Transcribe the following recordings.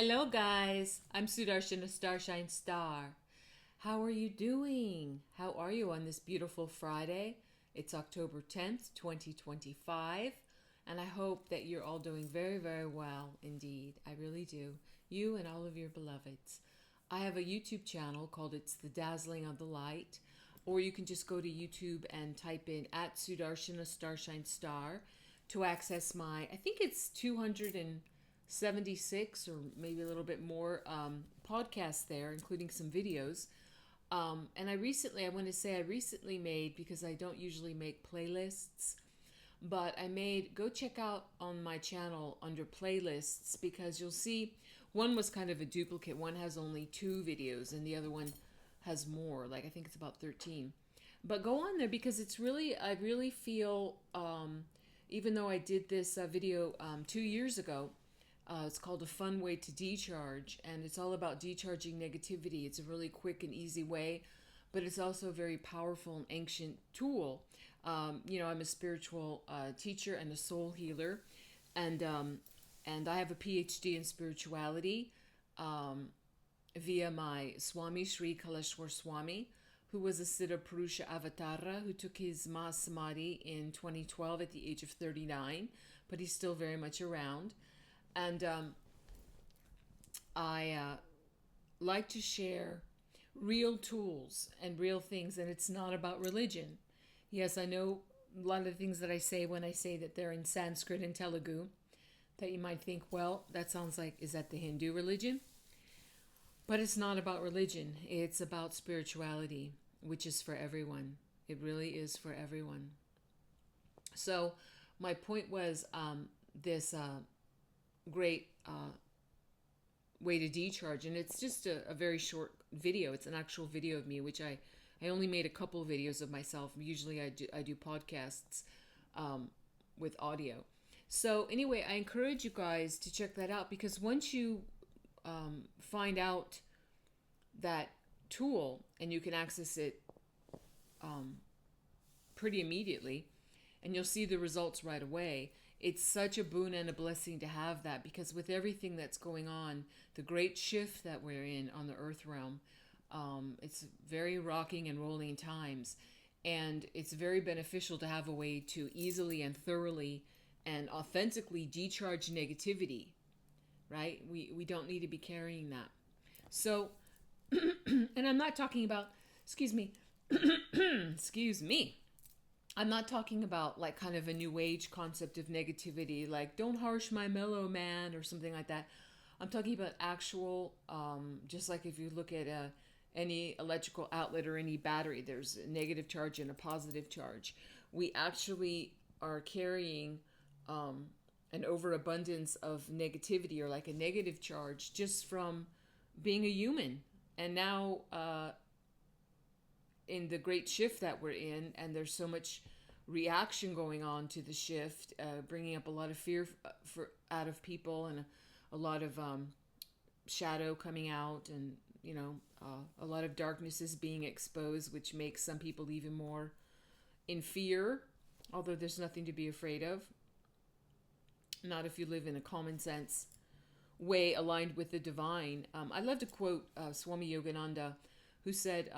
Hello, guys. I'm Sudarshan, a Starshine Star. How are you doing? How are you on this beautiful Friday? It's October 10th, 2025, and I hope that you're all doing very, very well indeed. I really do. You and all of your beloveds. I have a YouTube channel called It's the Dazzling of the Light, or you can just go to YouTube and type in at Sudarshan, a Starshine Star to access my, I think it's 276 or maybe a little bit more podcasts there, including some videos. And I recently made, because I don't usually make playlists, but go check out on my channel under playlists, because you'll see one was kind of a duplicate. One has only 2 videos and the other one has more, like I think it's about 13. But go on there, because I really feel, even though I did this video 2 years ago, it's called A Fun Way to Decharge, and it's all about decharging negativity. It's a really quick and easy way, but it's also a very powerful and ancient tool. I'm a spiritual teacher and a soul healer, and I have a PhD in spirituality via my Swami Sri Kaleshwar Swami, who was a Siddha Purusha Avatara who took his Mahasamadhi in 2012 at the age of 39, but he's still very much around. And I like to share real tools and real things, and it's not about religion. Yes, I know a lot of the things that I say when I say that they're in Sanskrit and Telugu, that you might think, well, that sounds like, is that the Hindu religion? But it's not about religion. It's about spirituality, which is for everyone. It really is for everyone. So my point was this great way to decharge, and it's just a very short video. It's an actual video of me, which I only made a couple of videos of myself. Usually I do podcasts with audio. So anyway, I encourage you guys to check that out, because once you find out that tool, and you can access it pretty immediately, and you'll see the results right away. It's such a boon and a blessing to have that, because with everything that's going on, the great shift that we're in on the earth realm, it's very rocking and rolling times, and it's very beneficial to have a way to easily and thoroughly and authentically decharge negativity, right? We don't need to be carrying that. So, and I'm not talking about, excuse me, excuse me. I'm not talking about like kind of a new age concept of negativity, like don't harsh my mellow man or something like that. I'm talking about actual, just like if you look at any electrical outlet or any battery, there's a negative charge and a positive charge. We actually are carrying an overabundance of negativity, or like a negative charge, just from being a human. And now in the great shift that we're in, and there's so much reaction going on to the shift, bringing up a lot of fear out of people, and a lot of shadow coming out, and a lot of darkness is being exposed, which makes some people even more in fear, although there's nothing to be afraid of. Not if you live in a common sense way aligned with the divine. I love to quote Swami Yogananda, who said,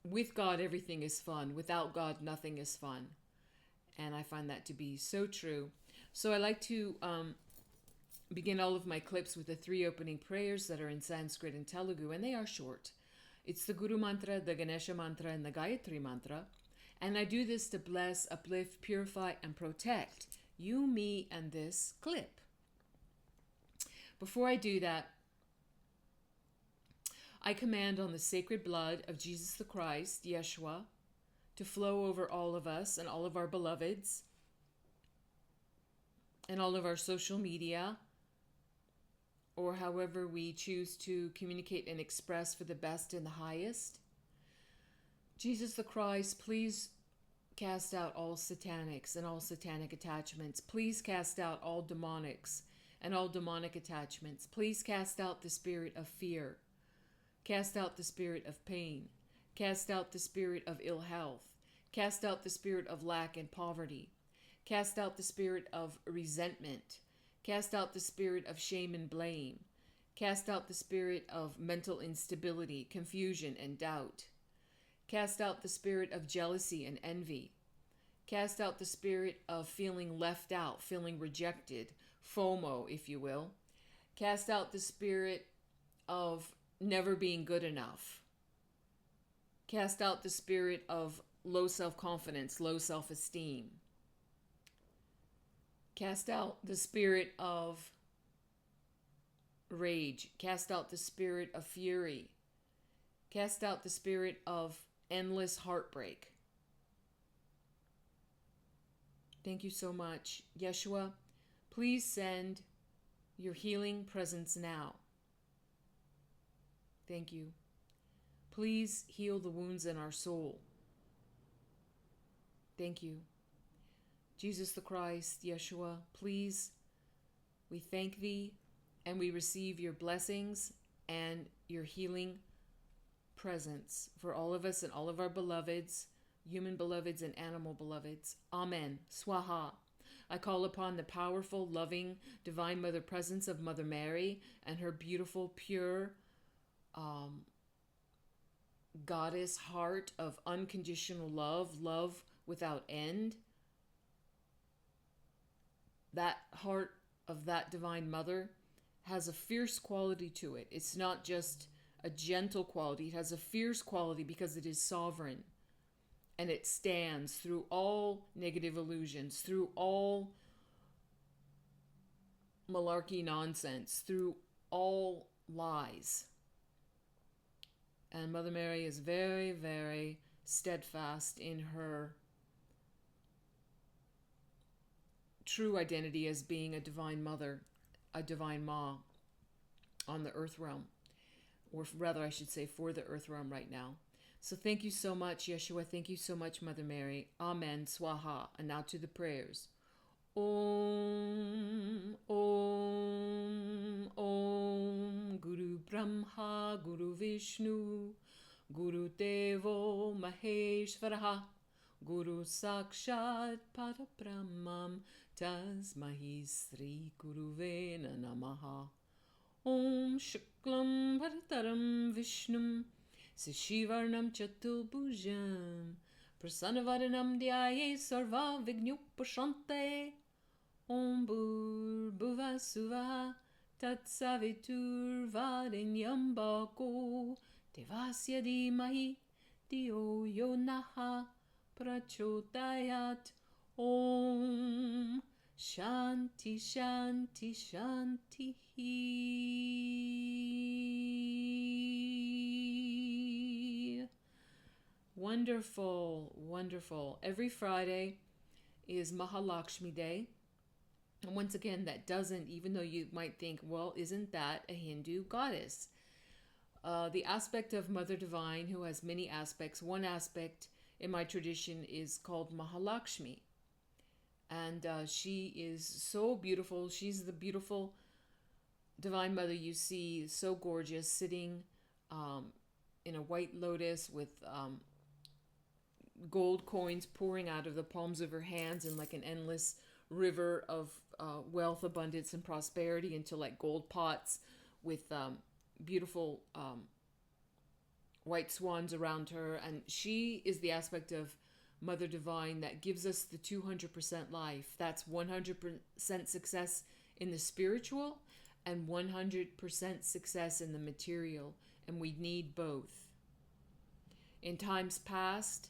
with God, everything is fun. Without God, nothing is fun. And I find that to be so true. So I like to begin all of my clips with the 3 opening prayers that are in Sanskrit and Telugu, and they are short. It's the Guru Mantra, the Ganesha Mantra, and the Gayatri Mantra. And I do this to bless, uplift, purify, and protect you, me, and this clip. Before I do that, I command on the sacred blood of Jesus the Christ, Yeshua, to flow over all of us and all of our beloveds and all of our social media, or however we choose to communicate and express for the best and the highest. Jesus the Christ, please cast out all satanics and all satanic attachments. Please cast out all demonics and all demonic attachments. Please cast out the spirit of fear. Cast out the spirit of pain. Cast out the spirit of ill health. Cast out the spirit of lack and poverty. Cast out the spirit of resentment. Cast out the spirit of shame and blame. Cast out the spirit of mental instability, confusion, and doubt. Cast out the spirit of jealousy and envy. Cast out the spirit of feeling left out, feeling rejected, FOMO, if you will. Cast out the spirit of never being good enough. Cast out the spirit of low self-confidence, low self-esteem. Cast out the spirit of rage. Cast out the spirit of fury. Cast out the spirit of endless heartbreak. Thank you so much. Yeshua, please send your healing presence now. Thank you. Please heal the wounds in our soul. Thank you. Jesus the Christ, Yeshua, please, we thank thee and we receive your blessings and your healing presence for all of us and all of our beloveds, human beloveds and animal beloveds. Amen. Swaha. I call upon the powerful, loving, divine mother presence of Mother Mary and her beautiful, pure goddess heart of unconditional love, love without end. That heart of that divine mother has a fierce quality to it. It's not just a gentle quality. It has a fierce quality because it is sovereign. And it stands through all negative illusions, through all malarkey nonsense, through all lies. And Mother Mary is very, very steadfast in her true identity as being a divine mother, a divine Ma on the earth realm. Or rather, I should say, for the earth realm right now. So thank you so much, Yeshua. Thank you so much, Mother Mary. Amen. Swaha. And now to the prayers. Om, Om, Om, Guru Brahma, Guru Vishnu, Guru Devo Maheshvaraha, Guru Sakshat Parabrahmam, Tasmahi Sri Guruvena Namaha. Om Shuklam Bharataram Vishnum, Sishivarnam Chatubhujam, Prasanavaranam Dhyaye Sarva Vignupashante. Om Bhurbuva Suvaha Tatsavitur Varenyam Bhako Devasya Dhimahi Dhiyo Yonaha Prachodayat. Om Shanti Shanti Shanti. Wonderful, wonderful. Every Friday is Mahalakshmi Day. And once again, that doesn't, even though you might think, well, isn't that a Hindu goddess? The aspect of Mother Divine, who has many aspects. One aspect in my tradition is called Mahalakshmi. And she is so beautiful. She's the beautiful Divine Mother you see, so gorgeous, sitting in a white lotus with gold coins pouring out of the palms of her hands in like an endless river of wealth, abundance, and prosperity into like gold pots with beautiful white swans around her. And she is the aspect of Mother Divine that gives us the 200% life. That's 100% success in the spiritual and 100% success in the material. And we need both. In times past,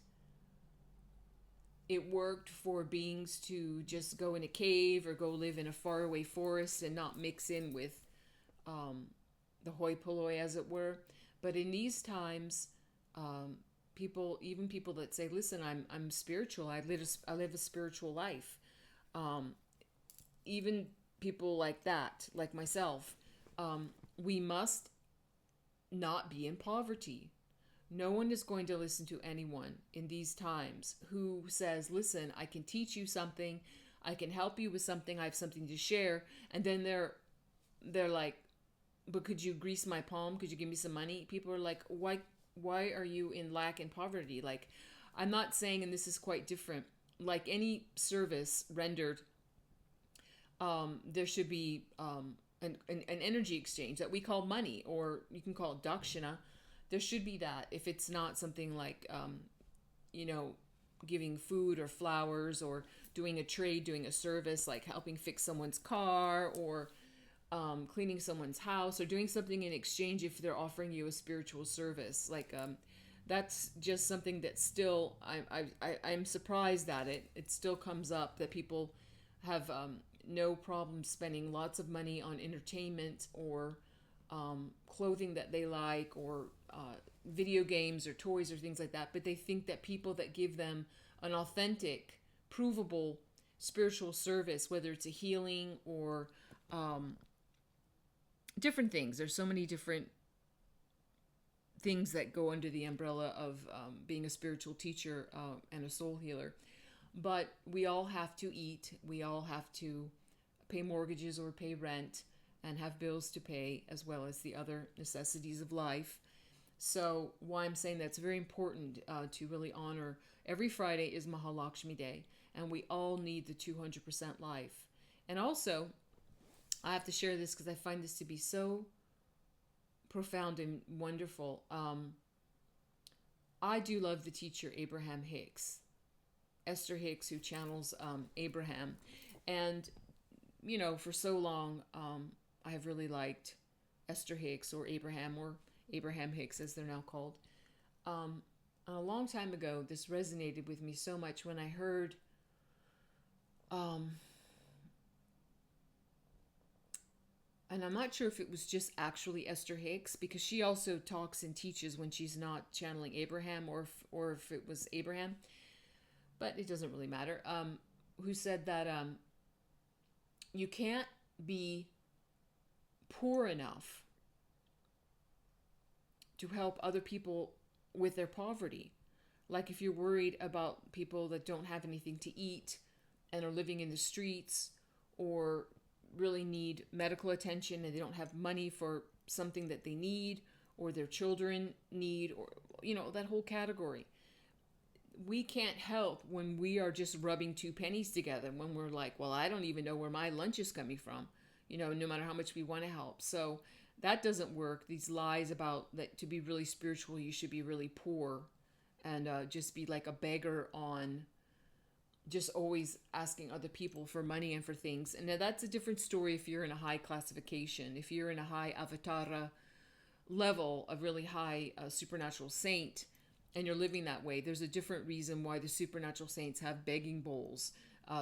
it worked for beings to just go in a cave or go live in a faraway forest and not mix in with the hoi polloi, as it were. But in these times, people, even people that say, "Listen, I'm spiritual. I live a spiritual life." Even people like that, like myself, we must not be in poverty. No one is going to listen to anyone in these times who says, "Listen, I can teach you something. I can help you with something. I have something to share." And then they're like, "But could you grease my palm? Could you give me some money?" People are like, why are you in lack and poverty? Like, I'm not saying, and this is quite different, like any service rendered, there should be a an energy exchange that we call money, or you can call it dakshina. There should be that. If it's not something like, you know, giving food or flowers, or doing a trade, doing a service, like helping fix someone's car, or cleaning someone's house, or doing something in exchange if they're offering you a spiritual service. Like, that's just something that still, I'm surprised at it. It still comes up that people have no problem spending lots of money on entertainment, or clothing that they like, or video games or toys or things like that. But they think that people that give them an authentic, provable spiritual service, whether it's a healing or different things. There's so many different things that go under the umbrella of being a spiritual teacher and a soul healer. But we all have to eat. We all have to pay mortgages or pay rent and have bills to pay, as well as the other necessities of life. So why I'm saying that's very important to really honor. Every Friday is Mahalakshmi Day, and we all need the 200% life. And also, I have to share this because I find this to be so profound and wonderful. I do love the teacher Abraham Hicks, Esther Hicks, who channels Abraham. And, you know, for so long, I have really liked Esther Hicks, or Abraham Hicks, as they're now called. A long time ago, this resonated with me so much when I heard and I'm not sure if it was just actually Esther Hicks, because she also talks and teaches when she's not channeling Abraham, or if it was Abraham, but it doesn't really matter, who said that you can't be poor enough to help other people with their poverty. Like if you're worried about people that don't have anything to eat and are living in the streets, or really need medical attention and they don't have money for something that they need, or their children need, or, you know, that whole category. We can't help when we are just rubbing two pennies together, when we're like, well, I don't even know where my lunch is coming from, you know, no matter how much we want to help. So that doesn't work. These lies about that to be really spiritual, you should be really poor and just be like a beggar on just always asking other people for money and for things. And now that's a different story if you're in a high classification. If you're in a high avatara level, a really high supernatural saint, and you're living that way, there's a different reason why the supernatural saints have begging bowls.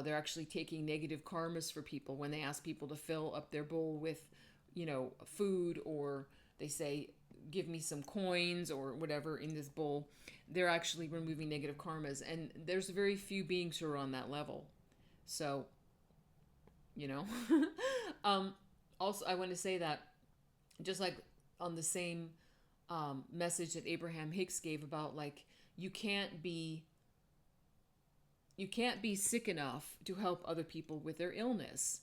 They're actually taking negative karmas for people when they ask people to fill up their bowl with, you know, food, or they say, give me some coins or whatever in this bowl. They're actually removing negative karmas. And there's very few beings who are on that level. So, you know, also I want to say that just like on the same message that Abraham Hicks gave about, like, you can't be sick enough to help other people with their illness.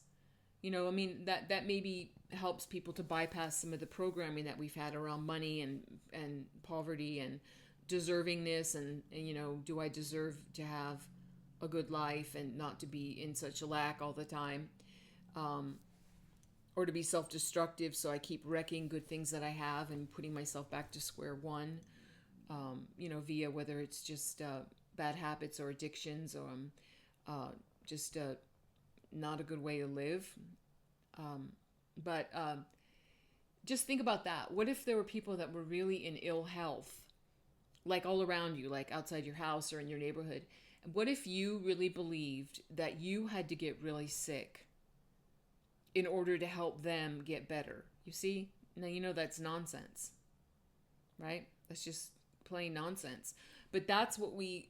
You know, I mean, that maybe helps people to bypass some of the programming that we've had around money and poverty and deservingness, and, you know, do I deserve to have a good life and not to be in such a lack all the time, or to be self-destructive, so I keep wrecking good things that I have and putting myself back to square one, you know, via whether it's just bad habits or addictions, or just not a good way to live. But just think about that. What if there were people that were really in ill health, like all around you, like outside your house or in your neighborhood? What if you really believed that you had to get really sick in order to help them get better? You see? Now, you know that's nonsense, right? That's just plain nonsense. But that's what we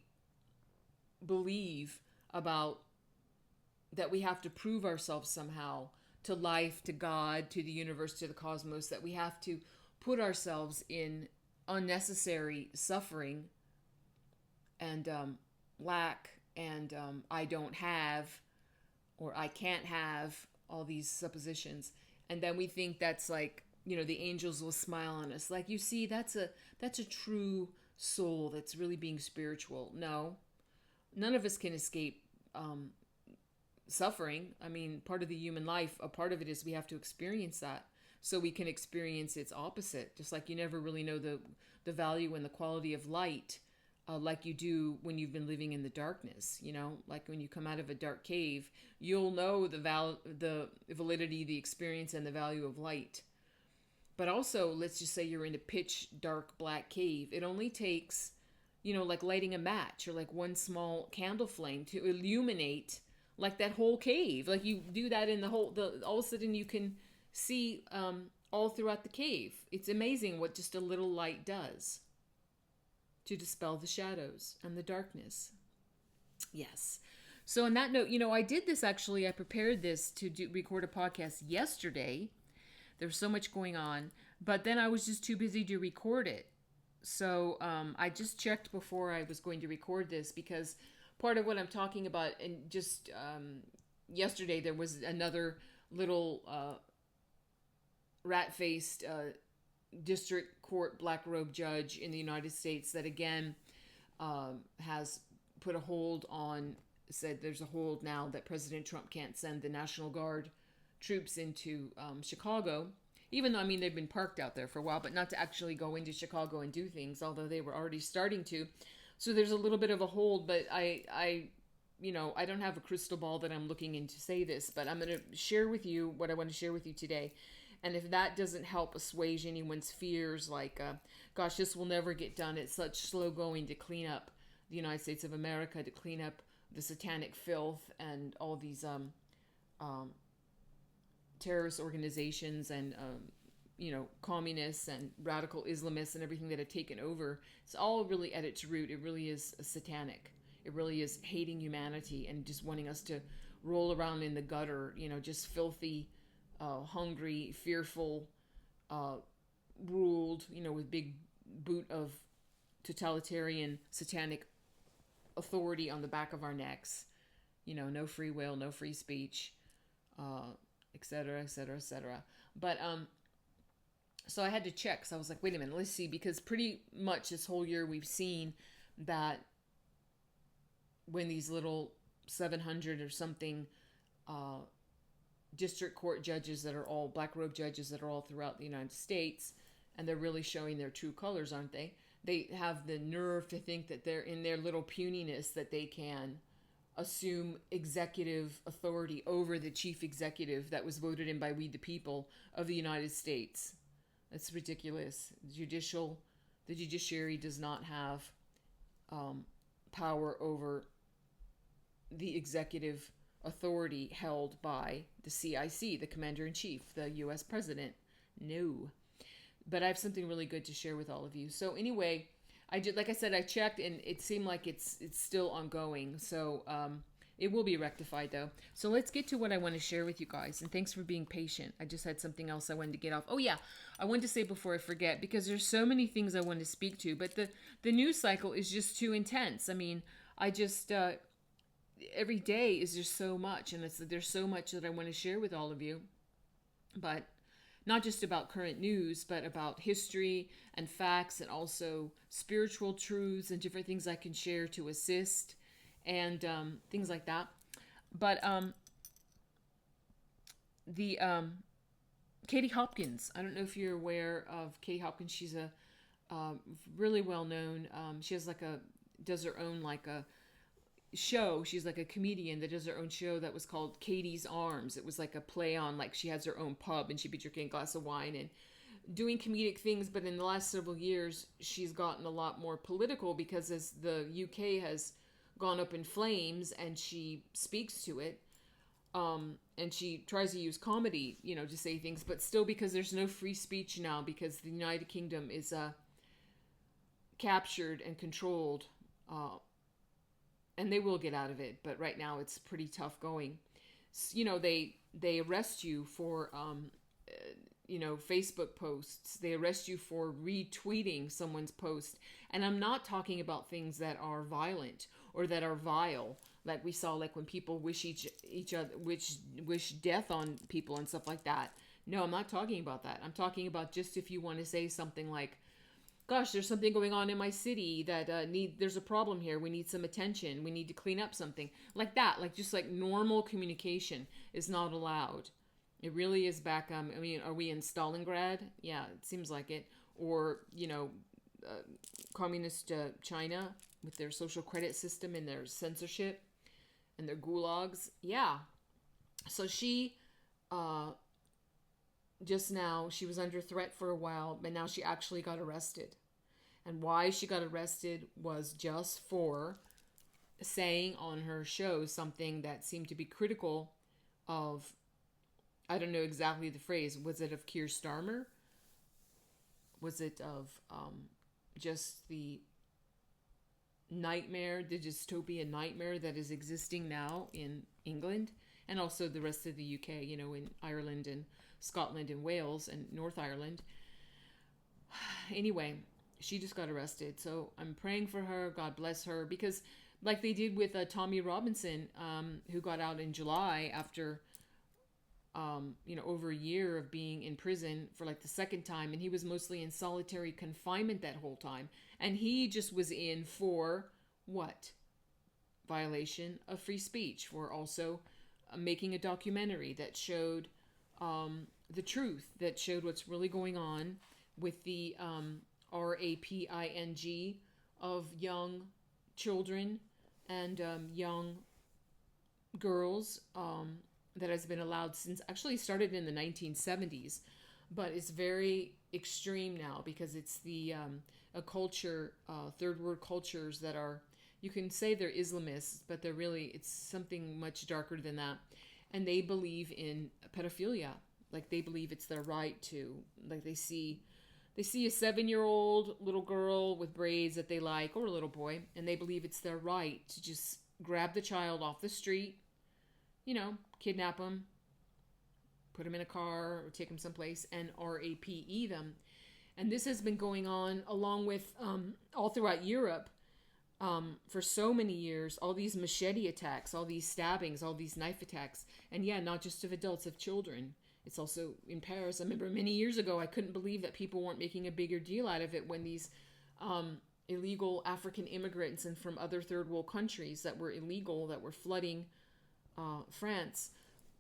believe about, that we have to prove ourselves somehow to life, to God, to the universe, to the cosmos, that we have to put ourselves in unnecessary suffering and lack and I don't have, or I can't have, all these suppositions. And then we think that's like, you know, the angels will smile on us. Like, you see, that's a true soul that's really being spiritual. No, none of us can escape suffering. I mean, part of the human life, a part of it is we have to experience that so we can experience its opposite. Just like you never really know the value and the quality of light like you do when you've been living in the darkness. You know, like when you come out of a dark cave, you'll know the validity, the experience, and the value of light. But also, let's just say you're in a pitch dark black cave. It only takes, you know, like lighting a match or like one small candle flame to illuminate like that whole cave. Like you do that in all of a sudden you can see all throughout the cave. It's amazing what just a little light does to dispel the shadows and the darkness. Yes. So on that note, you know, I did this actually. I prepared this to record a podcast yesterday. There was so much going on, but then I was just too busy to record it. So I just checked before I was going to record this, because part of what I'm talking about, and just yesterday there was another little rat-faced district court black robe judge in the United States that again has put a hold on, said there's a hold now that President Trump can't send the National Guard troops into Chicago, even though, I mean, they've been parked out there for a while, but not to actually go into Chicago and do things, although they were already starting to. So there's a little bit of a hold, but I you know, I don't have a crystal ball that I'm looking in to say this, but I'm going to share with you what I want to share with you today. And if that doesn't help assuage anyone's fears, like, gosh, this will never get done. It's such slow going to clean up the United States of America, to clean up the satanic filth and all these terrorist organizations and, you know, communists and radical Islamists and everything that have taken over. It's all really at its root. It really is satanic. It really is hating humanity and just wanting us to roll around in the gutter, you know, just filthy, hungry, fearful, ruled, you know, with big boot of totalitarian satanic authority on the back of our necks. You know, no free will, no free speech, etc., etc., etc. But so I had to check. So I was like, wait a minute, let's see, because pretty much this whole year we've seen that when these little 700 or something district court judges that are all black robe judges that are all throughout the United States, and they're really showing their true colors, aren't they? They have the nerve to think that they're in their little puniness that they can assume executive authority over the chief executive that was voted in by we the people of the United States. That's ridiculous. The judiciary does not have power over the executive authority held by the CIC, the Commander-in-Chief, the U.S. President. No. But I have something really good to share with all of you. So anyway, I did, like I said, I checked, and it seemed like it's still ongoing. So it will be rectified, though. So let's get to what I want to share with you guys. And thanks for being patient. I just had something else I wanted to get off. Oh yeah, I wanted to say before I forget, because there's so many things I want to speak to, but the news cycle is just too intense. I mean, I just every day is just so much, and there's so much that I want to share with all of you. But not just about current news, but about history and facts, and also spiritual truths and different things I can share to assist, and things like that. But the Katie Hopkins, I don't know if you're aware of Katie Hopkins. She's a really well known. She has does her own a show. She's like a comedian that does her own show that was called Katie's Arms. It was like a play on, like, she has her own pub and she'd be drinking a glass of wine and doing comedic things. But in the last several years, she's gotten a lot more political, because as the UK has gone up in flames, and she speaks to it, and she tries to use comedy, you know, to say things, but still, because there's no free speech now, because the United Kingdom is captured and controlled, and they will get out of it, but right now it's pretty tough going. You know, they arrest you for, you know, Facebook posts. They arrest you for retweeting someone's post. And I'm not talking about things that are violent or that are vile, like we saw, like when people wish each other, wish death on people and stuff like that. No, I'm not talking about that. I'm talking about just if you want to say something like, gosh, there's something going on in my city that there's a problem here. We need some attention. We need to clean up something like that. Like just like normal communication is not allowed. It really is back. I mean, are we in Stalingrad? Yeah, it seems like it. Or communist China with their social credit system and their censorship and their gulags. Yeah. So she just now, she was under threat for a while, but now she actually got arrested. And why she got arrested was just for saying on her show something that seemed to be critical of, I don't know exactly the phrase, was it of Keir Starmer? Was it of just the nightmare, the dystopian nightmare that is existing now in England and also the rest of the UK, in Ireland and Scotland and Wales and North Ireland. Anyway, she just got arrested. So I'm praying for her. God bless her. Because like they did with Tommy Robinson, who got out in July after, over a year of being in prison for like the second time. And he was mostly in solitary confinement that whole time. And he just was in for what? Violation of free speech, for also making a documentary that showed the truth, that showed what's really going on with the raping of young children and young girls that has been allowed since, actually started in the 1970s, but it's very extreme now because it's the a culture, third world cultures that are, you can say they're Islamists, but it's something much darker than that. And they believe in pedophilia. Like they believe it's their right to, like they see a 7-year-old little girl with braids that they like, or a little boy, and they believe it's their right to just grab the child off the street, kidnap them, put them in a car or take them someplace and rape them. And this has been going on along with all throughout Europe for so many years, all these machete attacks, all these stabbings, all these knife attacks. And yeah, not just of adults, of children. It's also in Paris. I remember many years ago, I couldn't believe that people weren't making a bigger deal out of it when these illegal African immigrants and from other third world countries that were illegal, that were flooding France,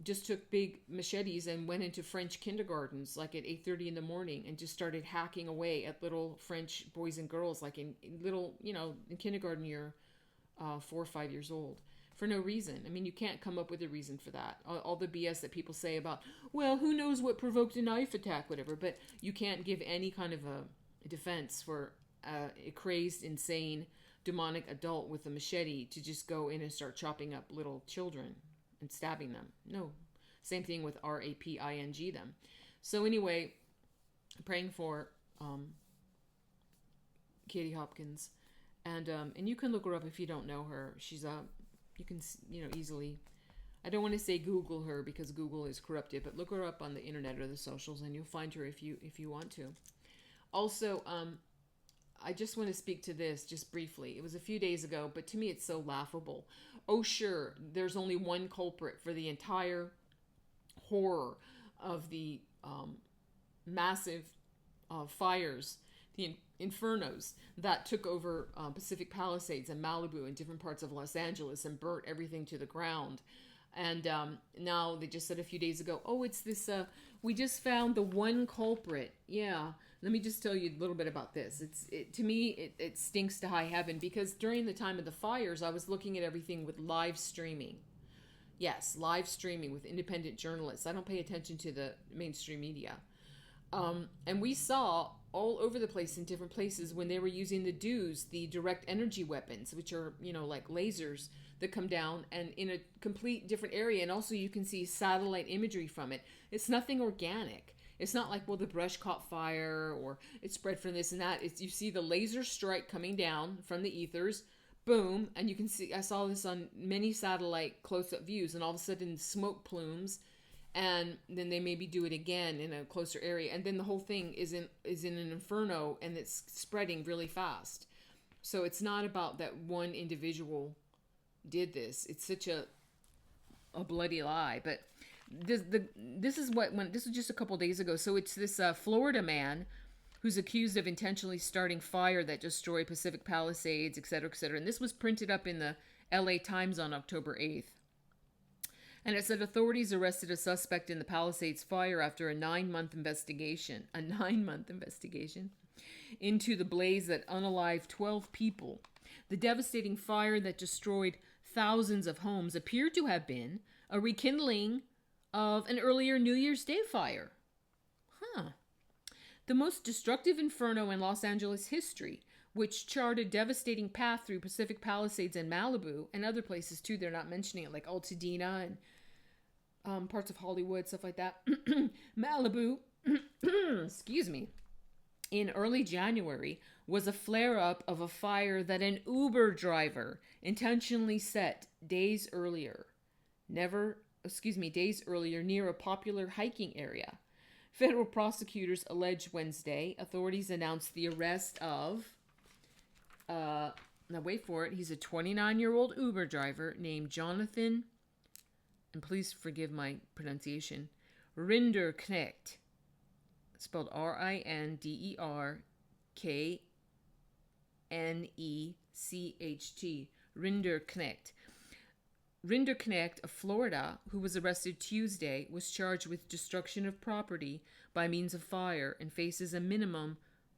just took big machetes and went into French kindergartens like at 8:30 in the morning and just started hacking away at little French boys and girls, like in little, in kindergarten year, 4 or 5 years old, for no reason. I mean, you can't come up with a reason for that. All the BS that people say about, well, who knows what provoked a knife attack, whatever, but you can't give any kind of a defense for a crazed, insane, demonic adult with a machete to just go in and start chopping up little children and stabbing them. No. Same thing with raping them. So anyway, praying for Katie Hopkins. And you can look her up if you don't know her. She's you can easily, I don't want to say Google her because Google is corrupted, but look her up on the internet or the socials and you'll find her if you want to. Also, I just want to speak to this just briefly. It was a few days ago, but to me it's so laughable. Oh, sure, there's only one culprit for the entire horror of the massive fires, the infernos that took over Pacific Palisades and Malibu and different parts of Los Angeles and burnt everything to the ground. And now they just said a few days ago, oh, it's this, we just found the one culprit. Yeah. Let me just tell you a little bit about this. To me, it stinks to high heaven because during the time of the fires, I was looking at everything with live streaming. Yes, live streaming with independent journalists. I don't pay attention to the mainstream media. And we saw all over the place in different places when they were using the DEWs, the direct energy weapons, which are, like lasers that come down and in a complete different area. And also you can see satellite imagery from it. It's nothing organic. It's not like, well, the brush caught fire or it spread from this and that. You see the laser strike coming down from the ethers, boom, and you can see, I saw this on many satellite close-up views, and all of a sudden smoke plumes, and then they maybe do it again in a closer area, and then the whole thing is in an inferno, and it's spreading really fast. So it's not about that one individual did this. It's such a bloody lie, but this was just a couple days ago. So it's this Florida man who's accused of intentionally starting fire that destroyed Pacific Palisades, etc., etc. And this was printed up in the LA Times on October 8th. And it said authorities arrested a suspect in the Palisades fire after a 9-month investigation. A 9-month investigation into the blaze that unalived 12 people. The devastating fire that destroyed thousands of homes appeared to have been a rekindling of an earlier New Year's Day fire. The most destructive inferno in Los Angeles history, which charted a devastating path through Pacific Palisades and Malibu, and other places too. They're not mentioning it, like Altadena and parts of Hollywood, stuff like that. Malibu, excuse me, in early January was a flare-up of a fire that an Uber driver intentionally set days earlier near a popular hiking area. Federal prosecutors alleged Wednesday authorities announced the arrest of, now wait for it, he's a 29-year-old Uber driver named Jonathan, and please forgive my pronunciation, Rinderknecht, spelled Rinderknecht, Rinderknecht. Rinderknecht of Florida, who was arrested Tuesday, was charged with destruction of property by means of fire and faces a minimum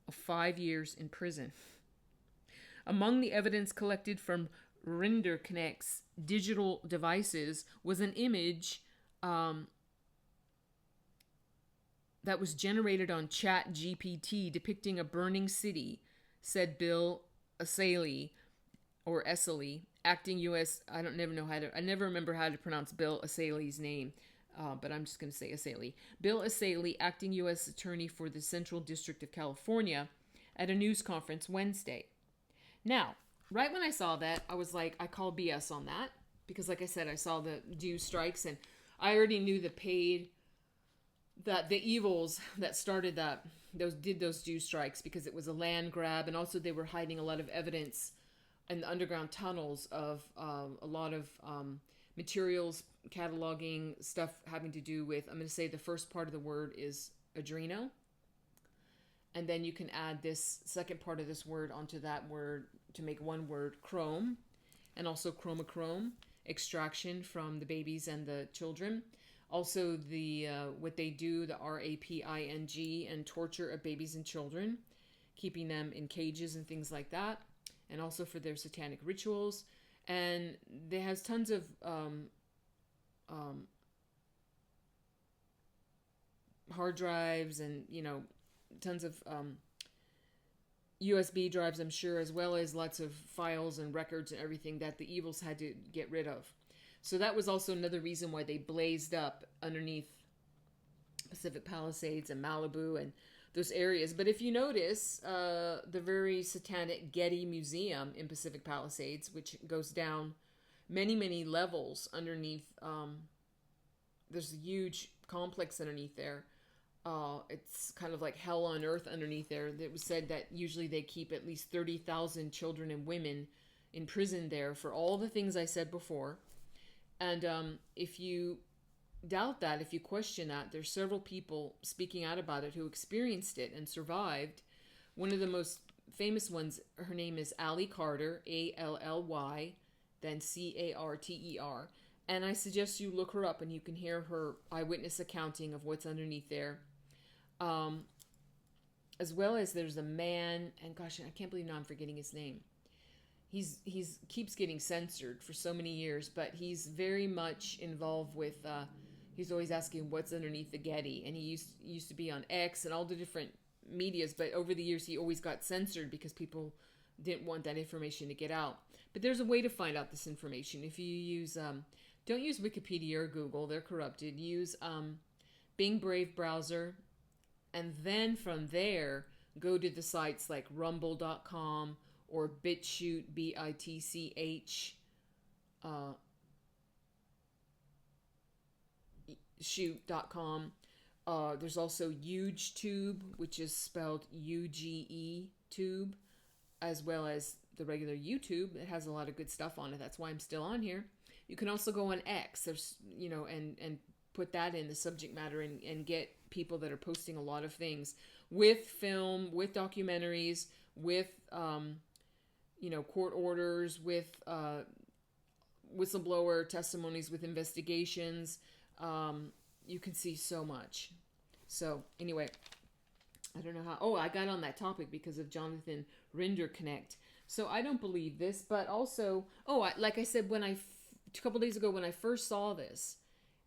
of 5 years in prison. Among the evidence collected from Rinderknecht's digital devices was an image that was generated on ChatGPT depicting a burning city, said Bill Esali, acting U.S. I never remember how to pronounce Bill Esali's name, but I'm just going to say Esali. Bill Esali, acting U.S. Attorney for the Central District of California, at a news conference Wednesday. Now, right when I saw that, I was like, I call BS on that, because like I said, I saw the Jew strikes, and I already knew the evils that started those Jew strikes, because it was a land grab, and also they were hiding a lot of evidence in the underground tunnels of a lot of materials, cataloging, stuff having to do with, I'm going to say the first part of the word is adreno. And then you can add this second part of this word onto that word to make one word, chrome, and also chromochrome, extraction from the babies and the children. Also the what they do, the raping, and torture of babies and children, keeping them in cages and things like that. And also for their satanic rituals. And they has tons of hard drives and, tons of USB drives, I'm sure, as well as lots of files and records and everything that the evils had to get rid of. So that was also another reason why they blazed up underneath Pacific Palisades and Malibu and those areas. But if you notice, the very satanic Getty Museum in Pacific Palisades, which goes down many, many levels underneath, there's a huge complex underneath there. It's kind of like hell on earth underneath there. It was said that usually they keep at least 30,000 children and women in prison there for all the things I said before. And if you doubt that, if you question that, there's several people speaking out about it who experienced it and survived. One of the most famous ones, her name is Allie Carter,Ally, then Carter. And I suggest you look her up and you can hear her eyewitness accounting of what's underneath there. As well as there's a man, and gosh, I can't believe now I'm forgetting his name. He's keeps getting censored for so many years, but he's very much involved with, he's always asking what's underneath the Getty, and he used to be on X and all the different medias, but over the years he always got censored because people didn't want that information to get out. But there's a way to find out this information. If you use, don't use Wikipedia or Google, they're corrupted. Use Bing Brave browser, and then from there, go to the sites like rumble.com or BitChute, BITCH, shoot.com. There's also UgeTube, which is spelled UGE tube, as well as the regular YouTube. It has a lot of good stuff on it. That's why I'm still on here. You can also go on X. There's, and put that in the subject matter and get people that are posting a lot of things with film, with documentaries, with court orders, with whistleblower testimonies, with investigations. You can see so much. So anyway, I don't know how. Oh, I got on that topic because of Jonathan Rinderknecht. So I don't believe this, but also, like I said, a couple days ago when I first saw this,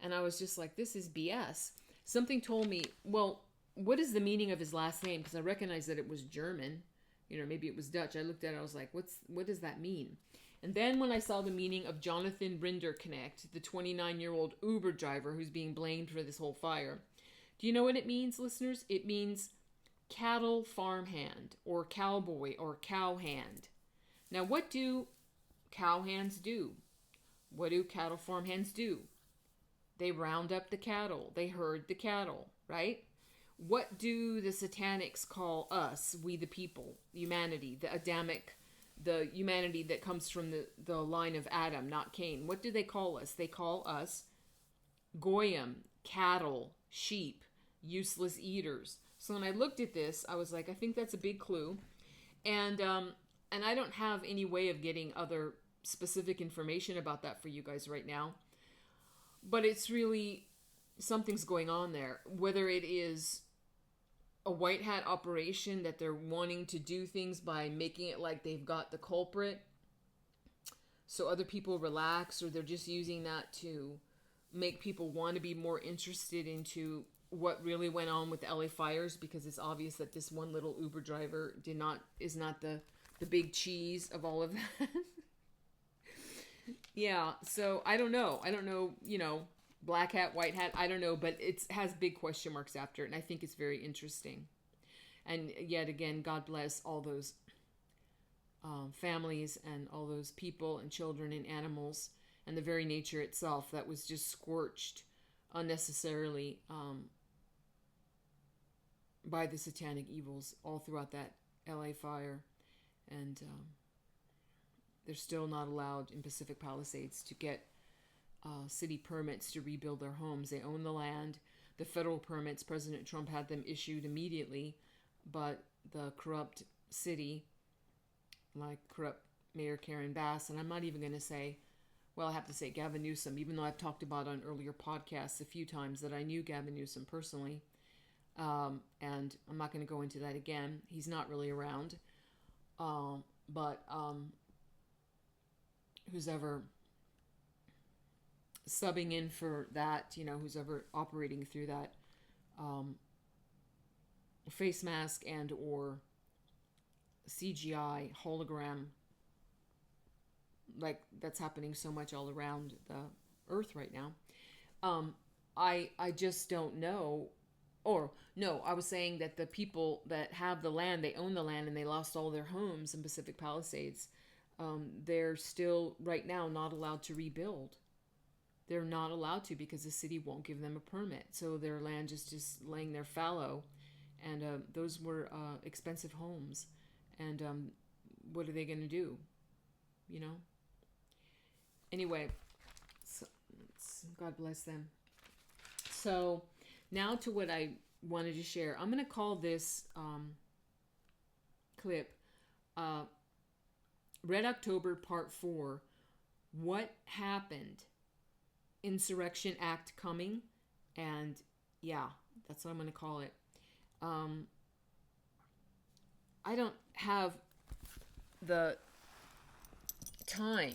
and I was just like, this is BS. Something told me, well, what is the meaning of his last name? Because I recognized that it was German. Maybe it was Dutch. I looked at it, I was like, what does that mean? And then when I saw the meaning of Jonathan Rinderknecht, the 29-year-old Uber driver who's being blamed for this whole fire, do you know what it means, listeners? It means cattle farmhand, or cowboy, or cowhand. Now, what do cowhands do? What do cattle farmhands do? They round up the cattle. They herd the cattle, right? What do the satanics call us, we the people, humanity, the Adamic, the humanity that comes from the line of Adam, not Cain? What do they call us? They call us goyim, cattle, sheep, useless eaters. So when I looked at this, I was like, I think that's a big clue. And I don't have any way of getting other specific information about that for you guys right now. But it's really, something's going on there. Whether it is a white hat operation that they're wanting to do things by making it like they've got the culprit so other people relax, or they're just using that to make people want to be more interested into what really went on with the LA fires, because it's obvious that this one little Uber driver is not the big cheese of all of that. Yeah, so I don't know, black hat, white hat, I don't know, but it has big question marks after it, and I think it's very interesting. And yet again, God bless all those families and all those people and children and animals and the very nature itself that was just scorched unnecessarily by the satanic evils all throughout that LA fire. And they're still not allowed in Pacific Palisades to get city permits to rebuild their homes. They own the land. The federal permits, President Trump had them issued immediately, but the corrupt city, like corrupt Mayor Karen Bass, and I'm not even going to say, well, I have to say Gavin Newsom, even though I've talked about on earlier podcasts a few times that I knew Gavin Newsom personally, and I'm not going to go into that again. He's not really around, but who's ever subbing in for that, who's ever operating through that face mask and or CGI hologram, like that's happening so much all around the earth right now. I just don't know. Or no, I was saying that the people that have the land, they own the land and they lost all their homes in Pacific Palisades. They're still right now not allowed to rebuild. They're not allowed to because the city won't give them a permit. So their land is just laying there fallow. And those were expensive homes. And what are they going to do? Anyway, so, God bless them. So now to what I wanted to share. I'm going to call this clip Red October Part 4. What happened? Insurrection Act coming. And yeah, that's what I'm going to call it. I don't have the time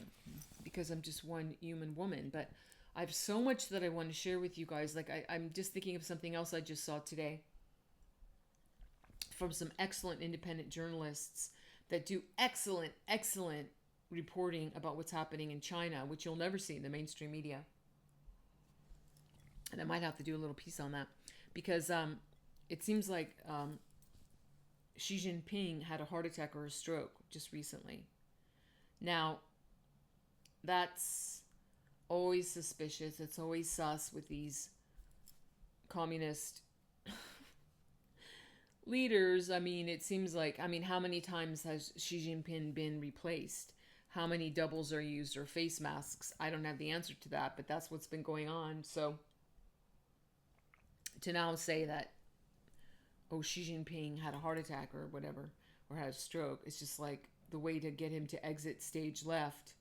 because I'm just one human woman, but I have so much that I want to share with you guys. Like I'm just thinking of something else I just saw today from some excellent independent journalists that do excellent reporting about what's happening in China, which you'll never see in the mainstream media. And I might have to do a little piece on that because it seems like Xi Jinping had a heart attack or a stroke just recently. Now, that's always suspicious. It's always sus with these communist leaders. I mean, it seems like, how many times has Xi Jinping been replaced? How many doubles are used or face masks? I don't have the answer to that, but that's what's been going on. So to now say that, oh, Xi Jinping had a heart attack or whatever, or had a stroke, it's just like the way to get him to exit stage left.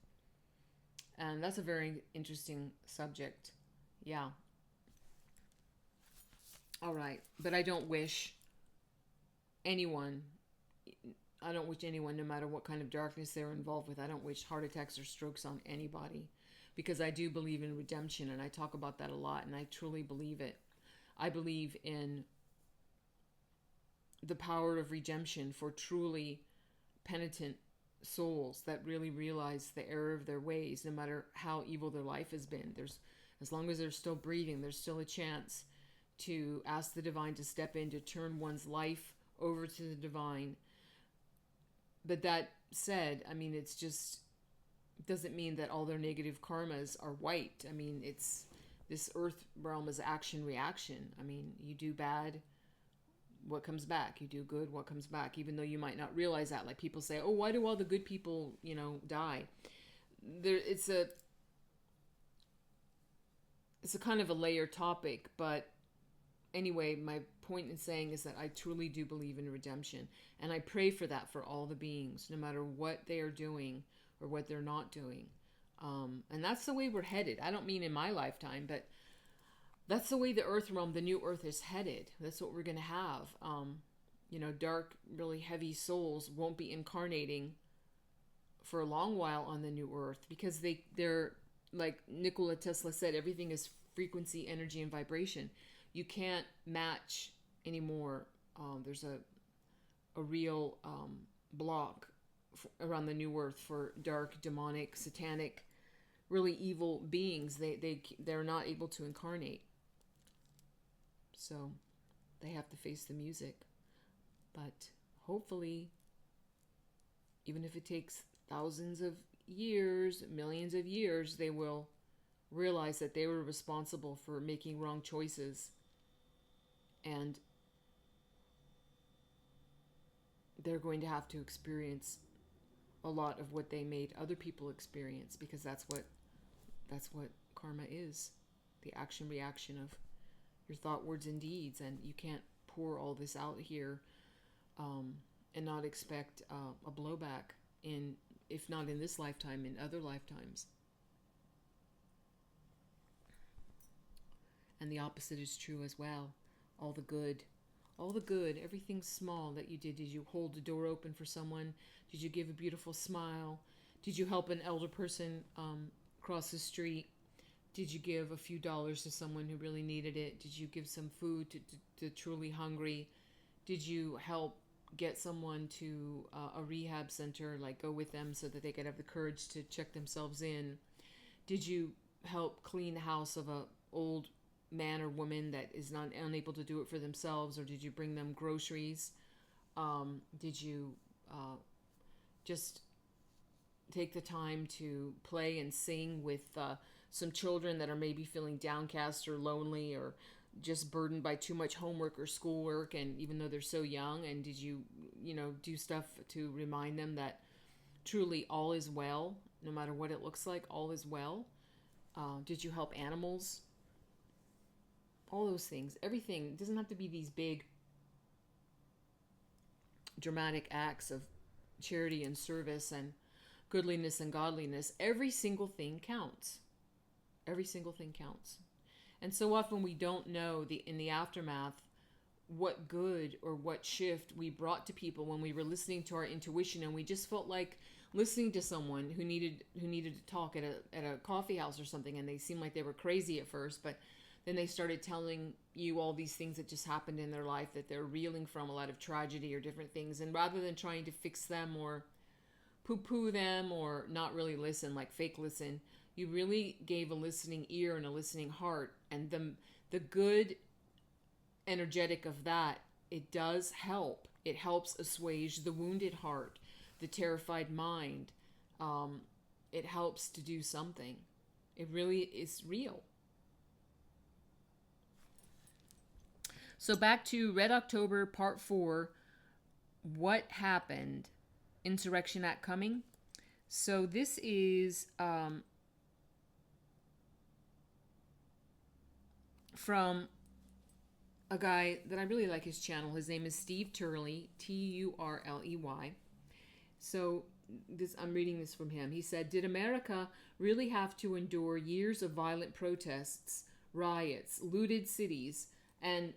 And that's a very interesting subject. Yeah. All right. But anyone, I don't wish anyone, no matter what kind of darkness they're involved with, I don't wish heart attacks or strokes on anybody, because I do believe in redemption, and I talk about that a lot, and I truly believe it. I believe in the power of redemption for truly penitent souls that really realize the error of their ways, no matter how evil their life has been. As long as they're still breathing, there's still a chance to ask the divine to step in, to turn one's life over to the divine. But that said, I mean, it doesn't mean that all their negative karmas are wiped. I mean, this earth realm is action reaction. I mean, you do bad, what comes back? You do good, what comes back? Even though you might not realize that. Like people say, oh, why do all the good people, die? It's a kind of a layer topic, but anyway, my point in saying is that I truly do believe in redemption, and I pray for that for all the beings, no matter what they are doing or what they're not doing. And that's the way we're headed. I don't mean in my lifetime, but that's the way the earth realm, the new earth, is headed. That's what we're going to have. Dark, really heavy souls won't be incarnating for a long while on the new earth, because they're like Nikola Tesla said, everything is frequency, energy, and vibration. You can't match anymore. There's a real block around the new earth for dark, demonic, satanic, really evil beings. They're not able to incarnate. So they have to face the music. But hopefully, even if it takes thousands of years, millions of years, they will realize that they were responsible for making wrong choices, and they're going to have to experience a lot of what they made other people experience, because that's what karma is, the action reaction of your thought, words, and deeds. And you can't pour all this out here and not expect a blowback, if not in this lifetime, in other lifetimes. And the opposite is true as well. All the good, everything small that you did. Did you hold the door open for someone? Did you give a beautiful smile? Did you help an elder person cross the street? Did you give a few dollars to someone who really needed it? Did you give some food to truly hungry? Did you help get someone to a rehab center, like go with them so that they could have the courage to check themselves in? Did you help clean the house of a old man or woman that is unable to do it for themselves? Or did you bring them groceries? Did you just take the time to play and sing with some children that are maybe feeling downcast or lonely, or just burdened by too much homework or schoolwork, and even though they're so young? And did you do stuff to remind them that truly all is well, no matter what it looks like, all is well? Did you help animals? All those things, everything. It doesn't have to be these big dramatic acts of charity and service and goodliness and godliness. Every single thing counts. Every single thing counts. And so often we don't know in the aftermath what good or what shift we brought to people when we were listening to our intuition, and we just felt like listening to someone who needed to talk at a coffee house or something, and they seemed like they were crazy at first, but then they started telling you all these things that just happened in their life, that they're reeling from, a lot of tragedy or different things. And rather than trying to fix them or poo-poo them or not really listen, like fake listen, you really gave a listening ear and a listening heart. And the good energetic of that, it does help. It helps assuage the wounded heart, the terrified mind. It helps to do something. It really is real. So back to Red October Part 4. What happened? Insurrection Act coming. So this is from a guy that I really like his channel. His name is Steve Turley, Turley. So I'm reading this from him. He said, "Did America really have to endure years of violent protests, riots, looted cities, and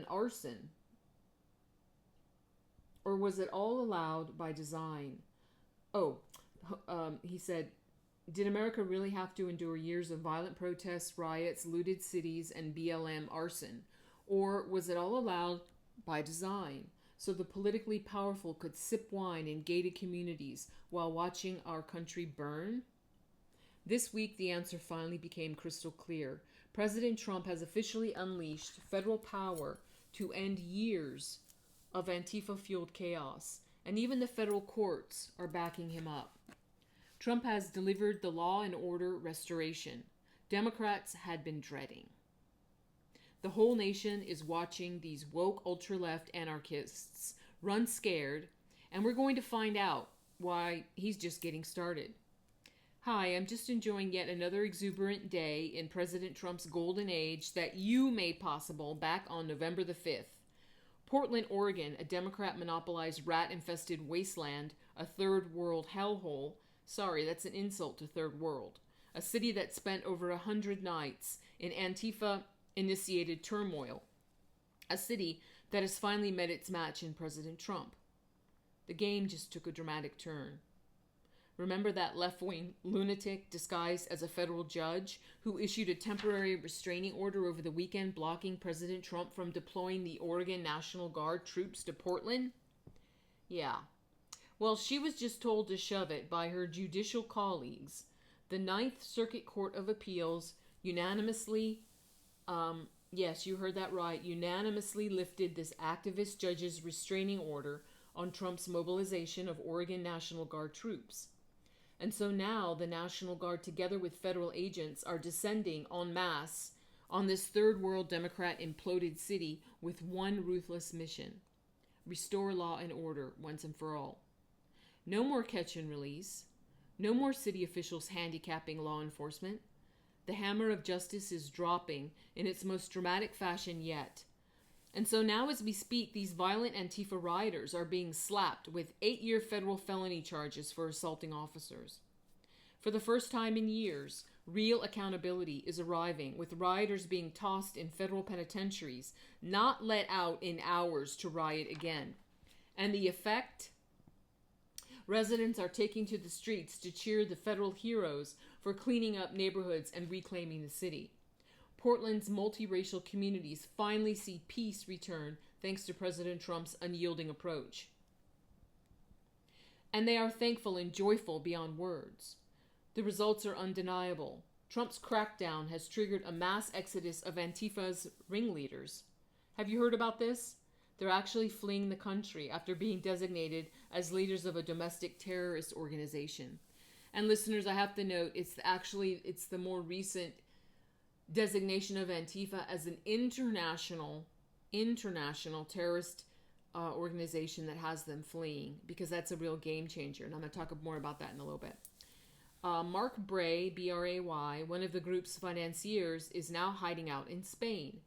arson? Or was it all allowed by design?" Oh, he said, "Did America really have to endure years of violent protests, riots, looted cities, and BLM arson? Or was it all allowed by design, so the politically powerful could sip wine in gated communities while watching our country burn?" This week, the answer finally became crystal clear. President Trump has officially unleashed federal power to end years of Antifa-fueled chaos, and even the federal courts are backing him up. Trump has delivered the law and order restoration Democrats had been dreading. The whole nation is watching these woke ultra-left anarchists run scared, and we're going to find out why he's just getting started. Hi, I'm just enjoying yet another exuberant day in President Trump's golden age that you made possible back on November the 5th. Portland, Oregon, a Democrat-monopolized rat-infested wasteland, a third world hellhole. Sorry, that's an insult to third world. A city that spent over 100 nights in Antifa-initiated turmoil. A city that has finally met its match in President Trump. The game just took a dramatic turn. Remember that left-wing lunatic disguised as a federal judge who issued a temporary restraining order over the weekend blocking President Trump from deploying the Oregon National Guard troops to Portland? Yeah. Well, she was just told to shove it by her judicial colleagues. The Ninth Circuit Court of Appeals unanimously, yes, you heard that right, unanimously lifted this activist judge's restraining order on Trump's mobilization of Oregon National Guard troops. And so now the National Guard, together with federal agents, are descending en masse on this third world Democrat imploded city with one ruthless mission: restore law and order once and for all. No more catch and release. No more city officials handicapping law enforcement. The hammer of justice is dropping in its most dramatic fashion yet. And so now as we speak, these violent Antifa rioters are being slapped with 8-year federal felony charges for assaulting officers. For the first time in years, real accountability is arriving, with rioters being tossed in federal penitentiaries, not let out in hours to riot again. And the effect? Residents are taking to the streets to cheer the federal heroes for cleaning up neighborhoods and reclaiming the city. Portland's multiracial communities finally see peace return thanks to President Trump's unyielding approach. And they are thankful and joyful beyond words. The results are undeniable. Trump's crackdown has triggered a mass exodus of Antifa's ringleaders. Have you heard about this? They're actually fleeing the country after being designated as leaders of a domestic terrorist organization. And listeners, I have to note, it's the more recent designation of Antifa as an international terrorist organization that has them fleeing, because that's a real game changer. And I'm going to talk more about that in a little bit. Mark Bray, B-R-A-Y, one of the group's financiers, is now hiding out in Spain.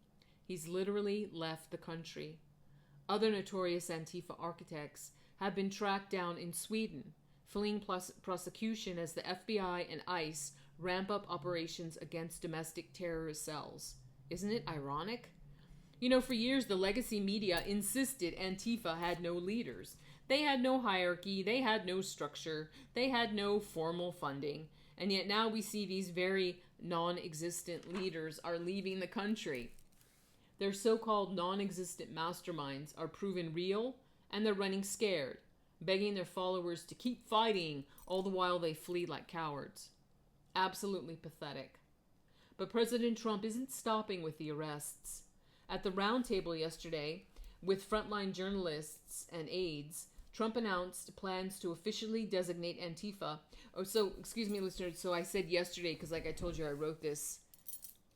He's literally left the country. Other notorious Antifa architects have been tracked down in Sweden, fleeing prosecution as the FBI and ICE ramp up operations against domestic terrorist cells. Isn't it ironic? You know, for years the legacy media insisted Antifa had no leaders. They had no hierarchy, they had no structure, they had no formal funding, and yet now we see these very non-existent leaders are leaving the country. Their so-called non-existent masterminds are proven real, and they're running scared, begging their followers to keep fighting, all the while they flee like cowards. Absolutely pathetic. But President Trump isn't stopping with the arrests. At the roundtable yesterday, with frontline journalists and aides, Trump announced plans to officially designate Antifa. Oh, so, excuse me, listeners, so I said yesterday, because like I told you, I wrote this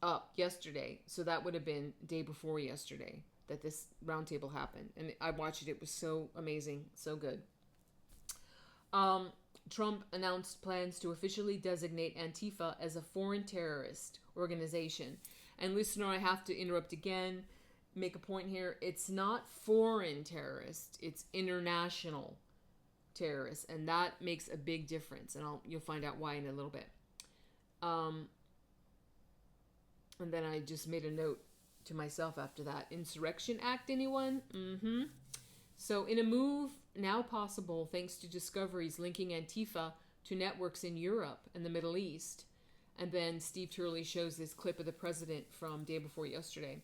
up yesterday. So that would have been day before yesterday that this roundtable happened. And I watched it. It was so amazing, so good. Trump announced plans to officially designate Antifa as a foreign terrorist organization. And listener, I have to interrupt again, make a point here. It's not foreign terrorist, it's international terrorists, and that makes a big difference. And you'll find out why in a little bit. And then I just made a note to myself after that. Insurrection Act, anyone? Mm-hmm. So in a move now possible thanks to discoveries linking Antifa to networks in Europe and the Middle East. And then Steve Turley shows this clip of the president from day before yesterday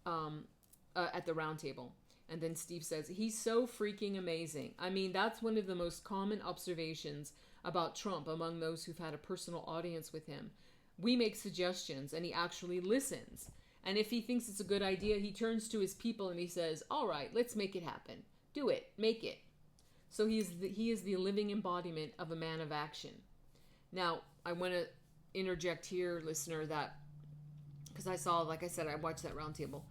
at the roundtable. And then Steve says, he's so freaking amazing. I mean, that's one of the most common observations about Trump among those who've had a personal audience with him. We make suggestions and he actually listens. And if he thinks it's a good idea, he turns to his people and he says, all right, let's make it happen. Do it. Make it. So he is the living embodiment of a man of action. Now, I want to interject here, listener, that because I saw, like I said, I watched that roundtable.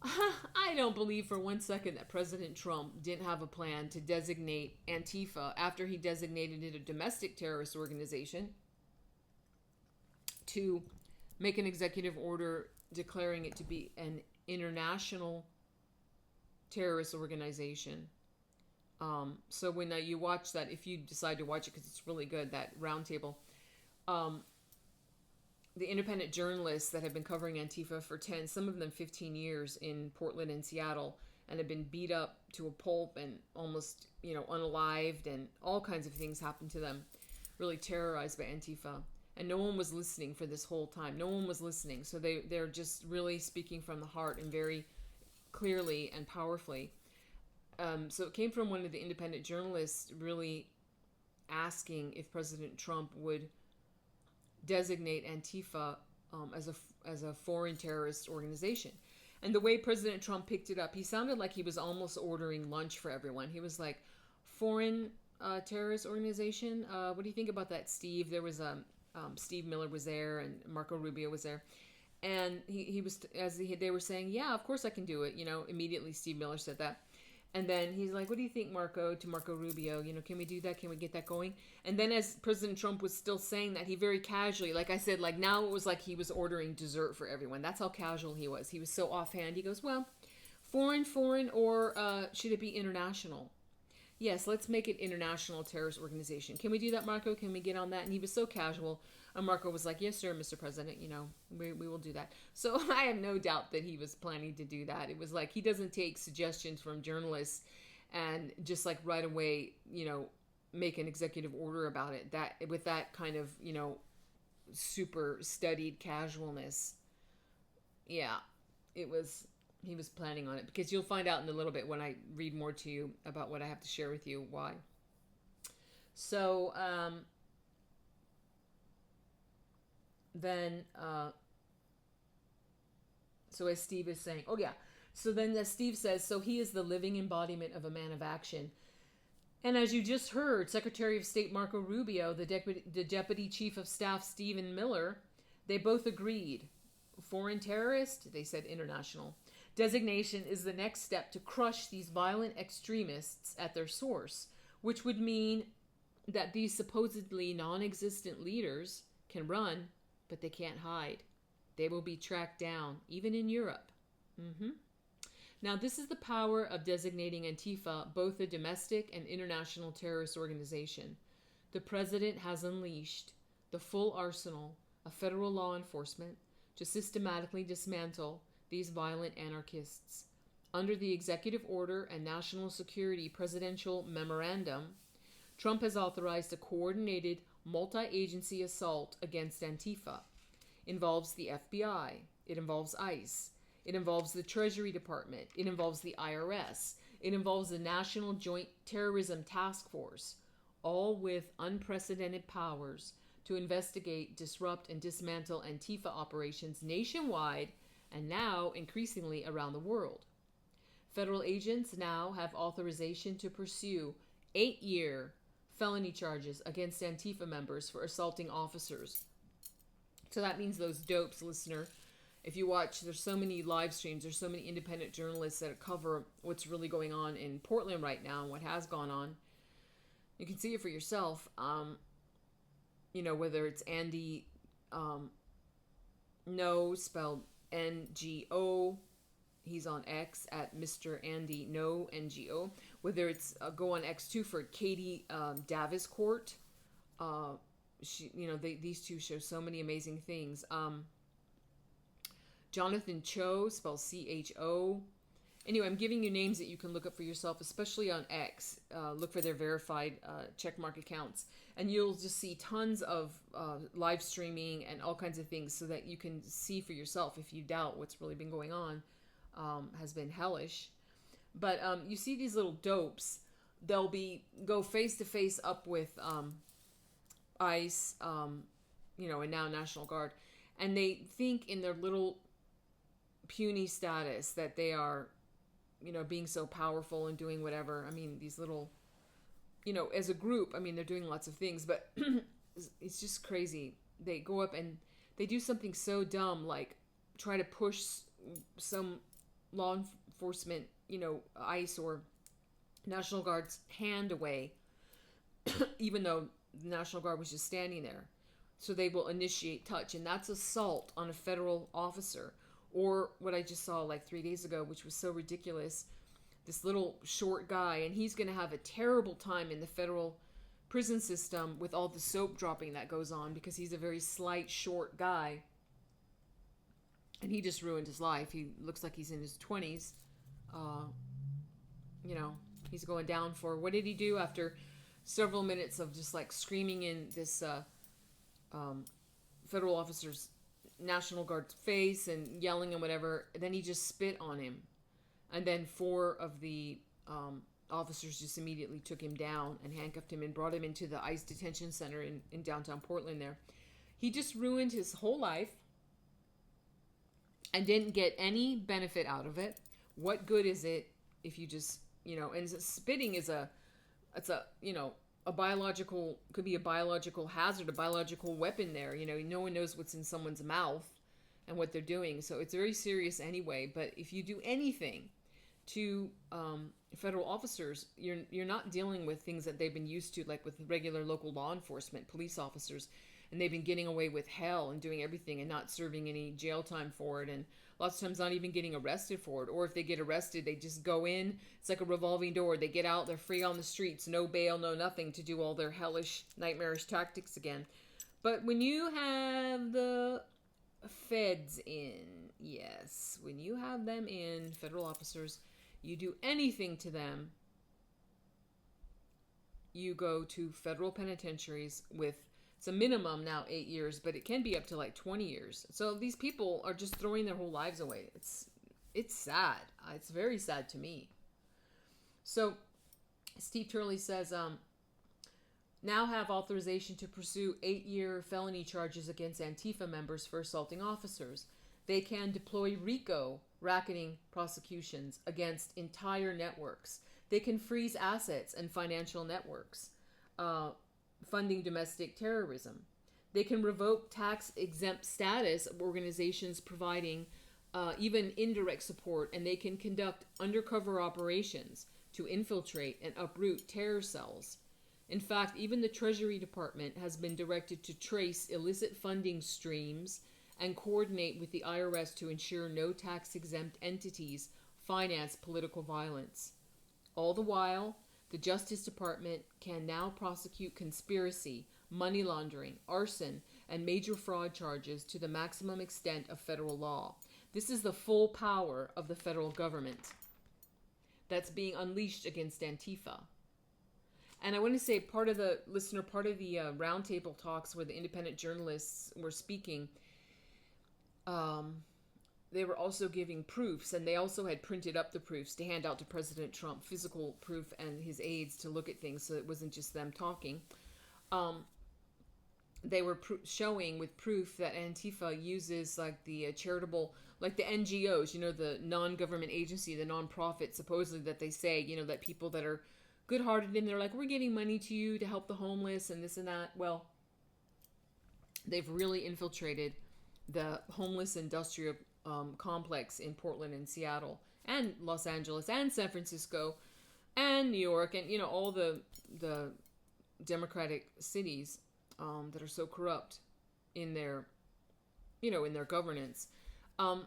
I don't believe for 1 second that President Trump didn't have a plan to designate Antifa after he designated it a domestic terrorist organization to make an executive order declaring it to be an international terrorist organization. So when you watch that, if you decide to watch it, because it's really good, that roundtable, the independent journalists that have been covering Antifa for 10, some of them 15 years in Portland and Seattle, and have been beat up to a pulp and almost, unalived, and all kinds of things happened to them, really terrorized by Antifa. And no one was listening for this whole time. No one was listening. So they're just really speaking from the heart and very clearly and powerfully. So it came from one of the independent journalists really asking if President Trump would designate Antifa as a foreign terrorist organization. And the way President Trump picked it up, he sounded like he was almost ordering lunch for everyone. He was like, foreign terrorist organization? What do you think about that, Steve? There was Steve Miller was there and Marco Rubio was there. And he was, they were saying, yeah, of course I can do it. Immediately Steve Miller said that. And then he's like, what do you think, Marco, to Marco Rubio? Can we do that? Can we get that going? And then as President Trump was still saying that, he very casually, like I said, like now it was like he was ordering dessert for everyone. That's how casual he was. He was so offhand. He goes, well, foreign, or should it be international? Yes, let's make it international terrorist organization. Can we do that, Marco? Can we get on that? And he was so casual. And Marco was like, yes, sir, Mr. President, we will do that. So I have no doubt that he was planning to do that. It was like he doesn't take suggestions from journalists and just like right away, make an executive order about it. That with that kind of, super studied casualness. Yeah, he was planning on it, because you'll find out in a little bit when I read more to you about what I have to share with you why. So then so as Steve is saying, so then as Steve says, so he is the living embodiment of a man of action. And as you just heard, Secretary of State Marco Rubio, the Deputy Chief of Staff Stephen Miller, they both agreed. Foreign terrorist, they said international. Designation is the next step to crush these violent extremists at their source, which would mean that these supposedly non-existent leaders can run, but they can't hide. They will be tracked down, even in Europe. Now, this is the power of designating Antifa both a domestic and international terrorist organization. The president has unleashed the full arsenal of federal law enforcement to systematically dismantle these violent anarchists. Under the executive order and national security presidential memorandum, Trump has authorized a coordinated multi-agency assault against Antifa. It involves the FBI. It involves ICE. It involves the Treasury Department. It involves the IRS. It involves the National Joint Terrorism Task Force, all with unprecedented powers to investigate, disrupt, and dismantle Antifa operations nationwide and now increasingly around the world. Federal agents now have authorization to pursue 8-year felony charges against Antifa members for assaulting officers. So that means those dopes, listener. If you watch, there's so many live streams, there's so many independent journalists that cover what's really going on in Portland right now and what has gone on. You can see it for yourself. Whether it's Andy No, spelled NGO. He's on X at Mr. Andy No NGO. Whether it's go on X too for Katie Daviscourt. These two show so many amazing things. Jonathan Cho, spelled CHO. Anyway, I'm giving you names that you can look up for yourself, especially on X. Look for their verified checkmark accounts. And you'll just see tons of live streaming and all kinds of things so that you can see for yourself if you doubt what's really been going on. Has been hellish. But you see these little dopes. They'll go face to face up with ICE, and now National Guard. And they think in their little puny status that they are, being so powerful and doing whatever. I mean, these little, as a group, I mean, they're doing lots of things, but it's just crazy. They go up and they do something so dumb, like try to push some law enforcement, ICE or National Guard's hand away, even though the National Guard was just standing there. So they will initiate touch, and that's assault on a federal officer. Or what I just saw like 3 days ago, which was so ridiculous, this little short guy, and he's going to have a terrible time in the federal prison system with all the soap dropping that goes on because he's a very slight, short guy. And he just ruined his life. He looks like he's in his 20s. He's going down for, what did he do after several minutes of just like screaming in this federal officer's National Guard's face and yelling and whatever. Then he just spit on him. And then 4 of the officers just immediately took him down and handcuffed him and brought him into the ICE detention center in downtown Portland there. He just ruined his whole life and didn't get any benefit out of it. What good is it if you just, and spitting is a biological, could be a biological hazard, a biological weapon there. No one knows what's in someone's mouth and what they're doing. So it's very serious anyway. But if you do anything to federal officers, you're not dealing with things that they've been used to, like with regular local law enforcement, police officers. And they've been getting away with hell and doing everything and not serving any jail time for it. And lots of times not even getting arrested for it. Or if they get arrested, they just go in. It's like a revolving door. They get out. They're free on the streets. No bail, no nothing to do all their hellish, nightmarish tactics again. But when you have the feds in, yes, when you have them in, federal officers, you do anything to them, you go to federal penitentiaries with, it's a minimum now 8 years, but it can be up to like 20 years. So these people are just throwing their whole lives away. It's sad. It's very sad to me. So Steve Turley says, now have authorization to pursue 8-year felony charges against Antifa members for assaulting officers. They can deploy RICO, racketing prosecutions, against entire networks. They can freeze assets and financial networks, funding domestic terrorism. They can revoke tax-exempt status of organizations providing even indirect support, and they can conduct undercover operations to infiltrate and uproot terror cells. In fact, even the Treasury Department has been directed to trace illicit funding streams and coordinate with the IRS to ensure no tax-exempt entities finance political violence. All the while, the Justice Department can now prosecute conspiracy, money laundering, arson, and major fraud charges to the maximum extent of federal law. This is the full power of the federal government that's being unleashed against Antifa. And I want to say part of the roundtable talks where the independent journalists were speaking, they were also giving proofs, and they also had printed up the proofs to hand out to President Trump, physical proof, and his aides to look at things, so it wasn't just them talking. They were showing with proof that Antifa uses like the charitable, like the NGOs, the non-government agency, the non-profit, supposedly that they say, that people that are good-hearted and they're like, we're getting money to you to help the homeless and this and that. Well, they've really infiltrated the homeless industrial complex in Portland and Seattle and Los Angeles and San Francisco and New York and all the democratic cities that are so corrupt in their, in their governance. Um,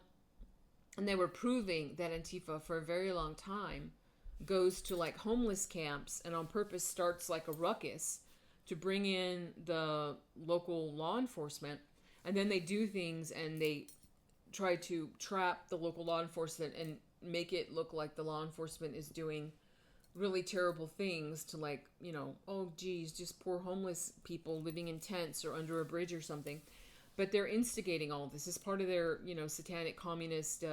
and they were proving that Antifa for a very long time goes to like homeless camps and on purpose starts like a ruckus to bring in the local law enforcement. And then they do things and they try to trap the local law enforcement and make it look like the law enforcement is doing really terrible things to, like, oh geez, just poor homeless people living in tents or under a bridge or something. But they're instigating all this as part of their, satanic communist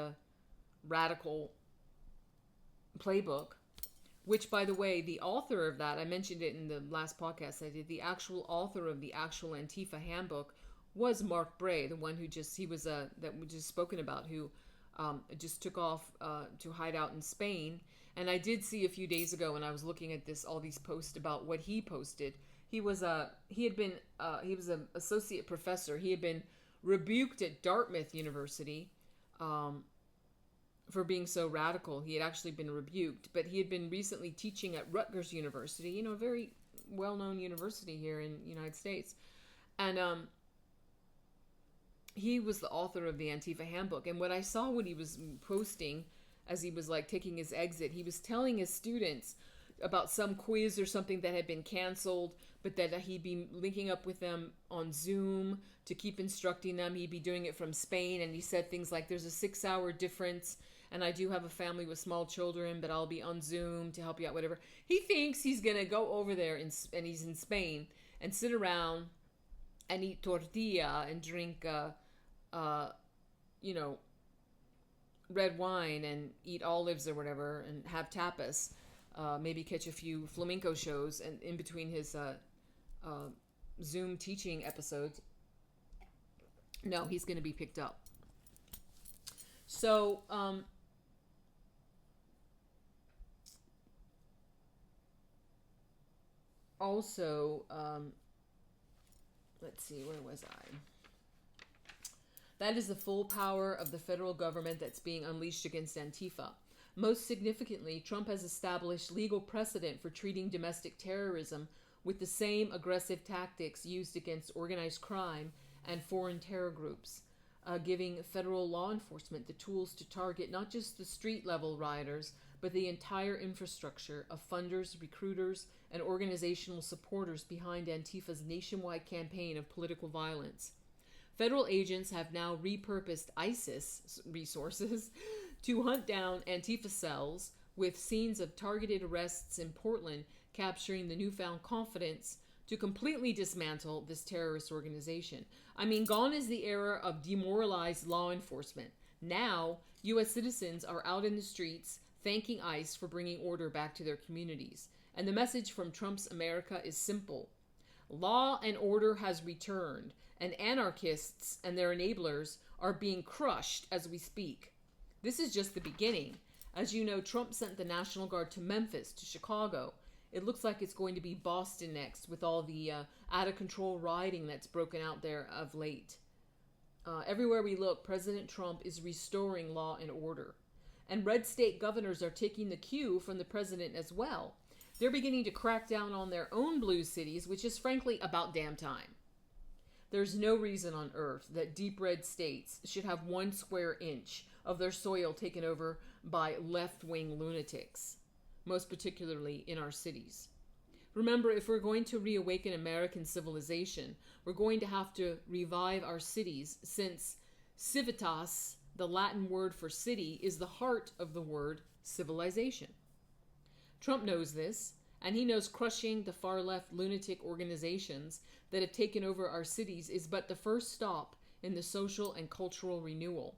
radical playbook, which, by the way, the author of that, I mentioned it in the last podcast I did, the actual author of the actual Antifa handbook was Mark Bray, the one who that we just spoken about, who just took off to hide out in Spain. And I did see a few days ago when I was looking at all these posts about what he posted. He was an associate professor. He had been rebuked at Dartmouth University for being so radical. He had actually been rebuked, but he had been recently teaching at Rutgers University, a very well-known university here in the United States. And he was the author of the Antifa handbook. And what I saw when he was posting, as he was like taking his exit, he was telling his students about some quiz or something that had been canceled, but that he'd be linking up with them on Zoom to keep instructing them. He'd be doing it from Spain. And he said things like, there's a 6-hour difference, and I do have a family with small children, but I'll be on Zoom to help you out, whatever. He thinks he's going to go over there, and he's in Spain, and sit around and eat tortilla and drink, red wine and eat olives or whatever and have tapas, maybe catch a few flamenco shows and in between his Zoom teaching episodes. No, he's going to be picked up. So, also, let's see, where was I? That is the full power of the federal government that's being unleashed against Antifa. Most significantly, Trump has established legal precedent for treating domestic terrorism with the same aggressive tactics used against organized crime and foreign terror groups, giving federal law enforcement the tools to target not just the street-level rioters, but the entire infrastructure of funders, recruiters, and organizational supporters behind Antifa's nationwide campaign of political violence. Federal agents have now repurposed ISIS resources to hunt down Antifa cells, with scenes of targeted arrests in Portland capturing the newfound confidence to completely dismantle this terrorist organization. I mean, gone is the era of demoralized law enforcement. Now, U.S. citizens are out in the streets thanking ICE for bringing order back to their communities. And the message from Trump's America is simple. Law and order has returned, and anarchists and their enablers are being crushed as we speak. This is just the beginning. As you know, Trump sent the National Guard to Memphis, to Chicago. It looks like it's going to be Boston next, with all the out-of-control rioting that's broken out there of late. Everywhere we look, President Trump is restoring law and order. And red state governors are taking the cue from the president as well. They're beginning to crack down on their own blue cities, which is frankly about damn time. There's no reason on earth that deep red states should have 1 square inch of their soil taken over by left-wing lunatics, most particularly in our cities. Remember, if we're going to reawaken American civilization, we're going to have to revive our cities, since civitas, the Latin word for city, is the heart of the word civilization. Trump knows this, and he knows crushing the far-left lunatic organizations that have taken over our cities is but the first stop in the social and cultural renewal.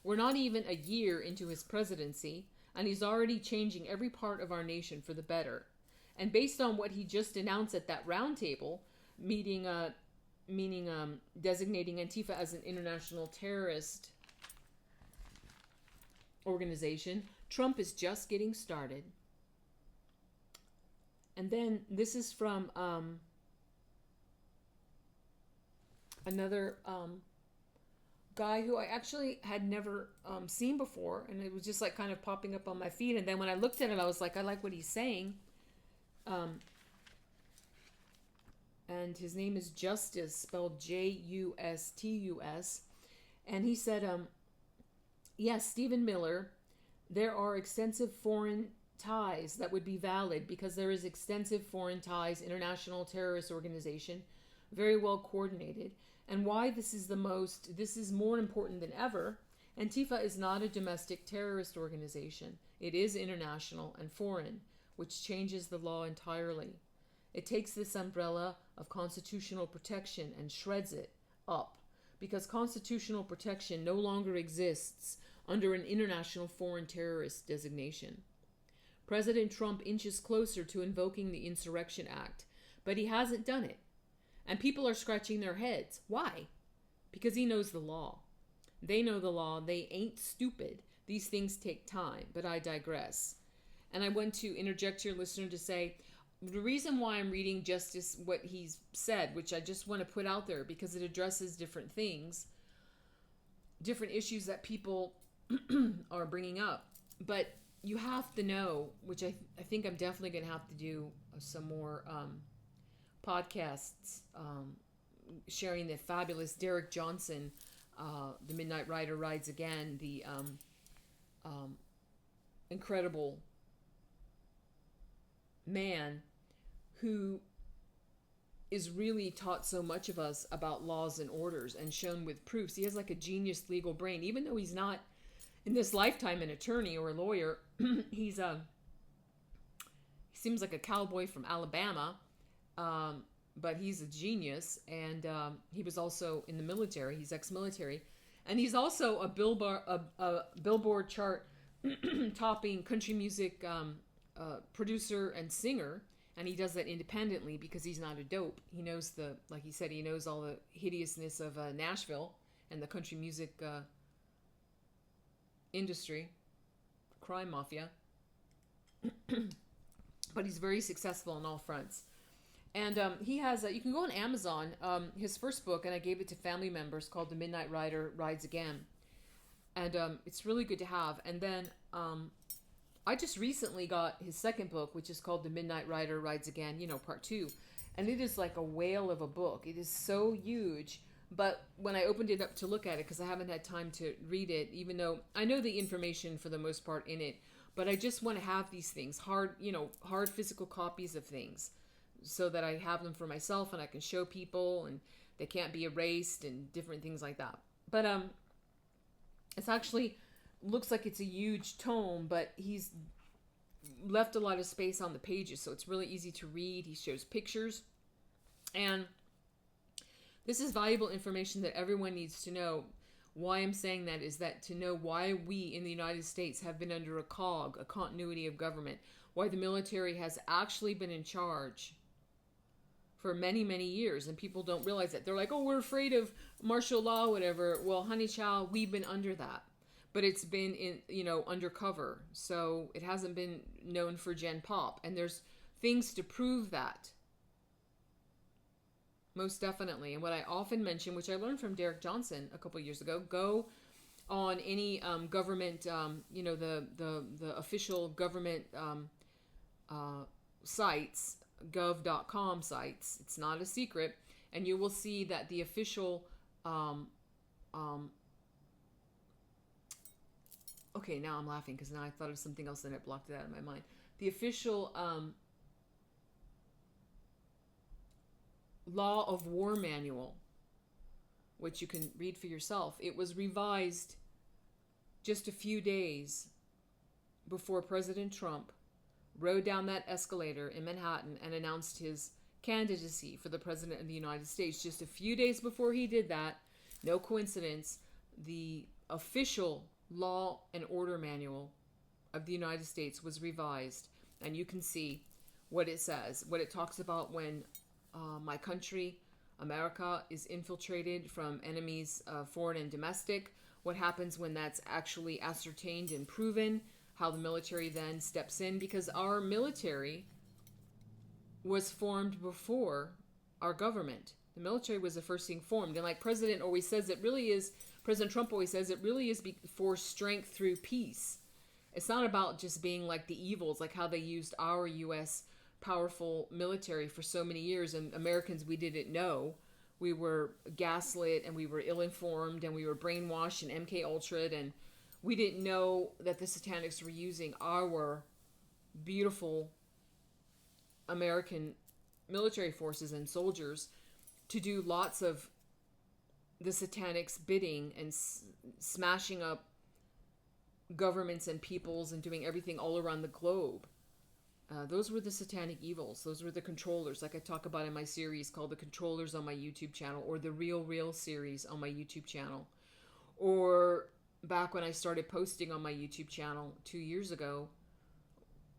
We're not even a year into his presidency, and he's already changing every part of our nation for the better. And based on what he just announced at that roundtable meeting, designating Antifa as an international terrorist organization, Trump is just getting started. And then this is from another guy who I actually had never seen before, and it was just like kind of popping up on my feed. And then when I looked at it, I was like, I like what he's saying. and his name is Justice, spelled Justus. And he said, yes, Stephen Miller, there are extensive foreign ties that would be valid because there is extensive foreign ties, international terrorist organization, very well coordinated. And why this is more important than ever. Antifa is not a domestic terrorist organization. It is international and foreign, which changes the law entirely. It takes this umbrella of constitutional protection and shreds it up, because constitutional protection no longer exists under an international foreign terrorist designation. President Trump inches closer to invoking the Insurrection Act, but he hasn't done it. And people are scratching their heads. Why? Because he knows the law. They know the law. They ain't stupid. These things take time, but I digress. And I want to interject to your listener to say, the reason why I'm reading Justice, what he's said, which I just want to put out there because it addresses different things, different issues that people are bringing up. But you have to know, which I think I'm definitely going to have to do some more podcasts sharing the fabulous Derek Johnson, The Midnight Rider Rides Again, the incredible man who is really taught so much of us about laws and orders and shown with proofs. He has like a genius legal brain, even though he's not in this lifetime an attorney or a lawyer. He seems like a cowboy from Alabama, but he's a genius, and he was also in the military. He's ex-military, and he's also a Billboard chart topping country music producer and singer, and he does that independently because he's not a dope. He knows like he said, he knows all the hideousness of Nashville and the country music industry, crime mafia. But he's very successful on all fronts. And he has, you can go on Amazon, his first book, and I gave it to family members, called The Midnight Rider Rides Again. And it's really good to have. And then I just recently got his second book, which is called The Midnight Rider Rides Again, part 2. And it is like a whale of a book. It is so huge. But when I opened it up to look at it, because I haven't had time to read it, even though I know the information for the most part in it, but I just want to have these things, hard physical copies of things, so that I have them for myself and I can show people and they can't be erased and different things like that. But it's actually looks like it's a huge tome, but he's left a lot of space on the pages, so it's really easy to read. He shows pictures, and this is valuable information that everyone needs to know. Why I'm saying that is that to know why we in the United States have been under a COG, a continuity of government, why the military has actually been in charge for many, many years, and people don't realize that. They're like, oh, we're afraid of martial law, whatever. Well, honey child, we've been under that. But it's been undercover. So it hasn't been known for Gen Pop. And there's things to prove that. Most definitely. And what I often mention, which I learned from Derek Johnson a couple years ago, go on any government, the official government sites, gov.com sites. It's not a secret. And you will see that the official okay, now I'm laughing because now I thought of something else and it blocked it out of my mind. The official Law of War Manual, which you can read for yourself. It was revised just a few days before President Trump rode down that escalator in Manhattan and announced his candidacy for the President of the United States. Just a few days before he did that, no coincidence, the official Law and Order Manual of the United States was revised, and you can see what it says, what it talks about when my country, America, is infiltrated from enemies, foreign and domestic, what happens when that's actually ascertained and proven, how the military then steps in, because our military was formed before our government. The military was the first thing formed, and like President Trump always says, it really is for strength through peace. It's not about just being like the evils, like how they used our U.S. powerful military for so many years, and Americans, we didn't know. We were gaslit, and we were ill-informed, and we were brainwashed and MK Ultra'd, and we didn't know that the Satanics were using our beautiful American military forces and soldiers to do lots of the Satanics' bidding and smashing up governments and peoples and doing everything all around the globe. Those were the satanic evils. Those were the controllers, like I talk about in my series called The Controllers on my YouTube channel, or the Real series on my YouTube channel. Or back when I started posting on my YouTube channel 2 years ago,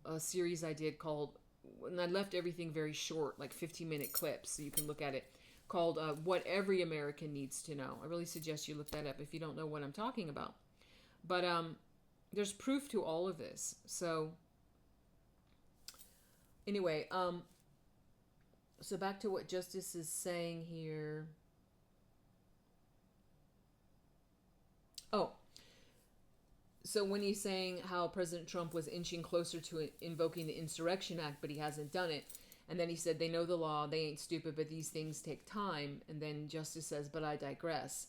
a series I did called, and I left everything very short, like 15-minute clips, so you can look at it, called What Every American Needs to Know. I really suggest you look that up if you don't know what I'm talking about. But there's proof to all of this. So anyway, so back to what Justice is saying here. Oh, so when he's saying how President Trump was inching closer to invoking the Insurrection Act, but he hasn't done it. And then he said, they know the law, they ain't stupid, but these things take time. And then Justice says, but I digress.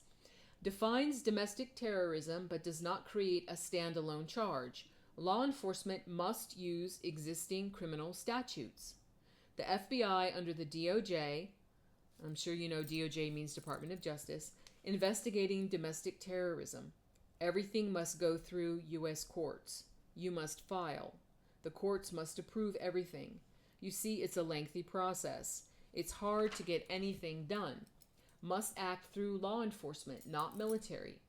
Defines domestic terrorism, but does not create a standalone charge. Law enforcement must use existing criminal statutes. The FBI under the DOJ, I'm sure you know DOJ means Department of Justice, investigating domestic terrorism. Everything must go through U.S. courts. You must file. The courts must approve everything. You see, it's a lengthy process. It's hard to get anything done. Must act through law enforcement, not military.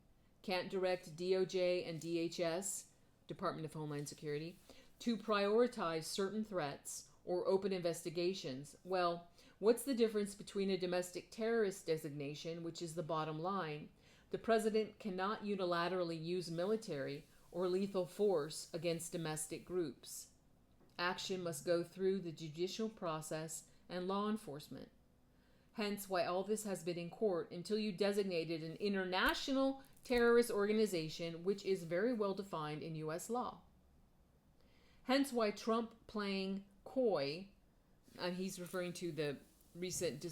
Can't direct DOJ and DHS, Department of Homeland Security, to prioritize certain threats or open investigations. Well, what's the difference between a domestic terrorist designation, which is the bottom line? The president cannot unilaterally use military or lethal force against domestic groups. Action must go through the judicial process and law enforcement. Hence why all this has been in court until you designated an international terrorist organization, which is very well defined in U.S. law. Hence why Trump playing coy, and he's referring to the recent,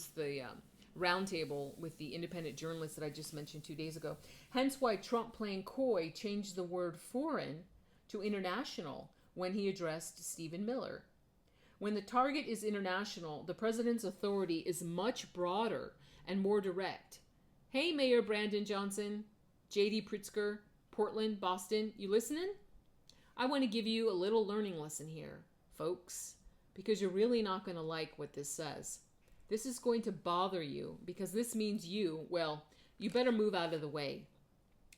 roundtable with the independent journalists that I just mentioned 2 days ago. Hence why Trump playing coy changed the word foreign to international when he addressed Stephen Miller. When the target is international, the president's authority is much broader and more direct. Hey, Mayor Brandon Johnson, J.D. Pritzker, Portland, Boston, you listening? I want to give you a little learning lesson here, folks, because you're really not going to like what this says. This is going to bother you because this means you better move out of the way.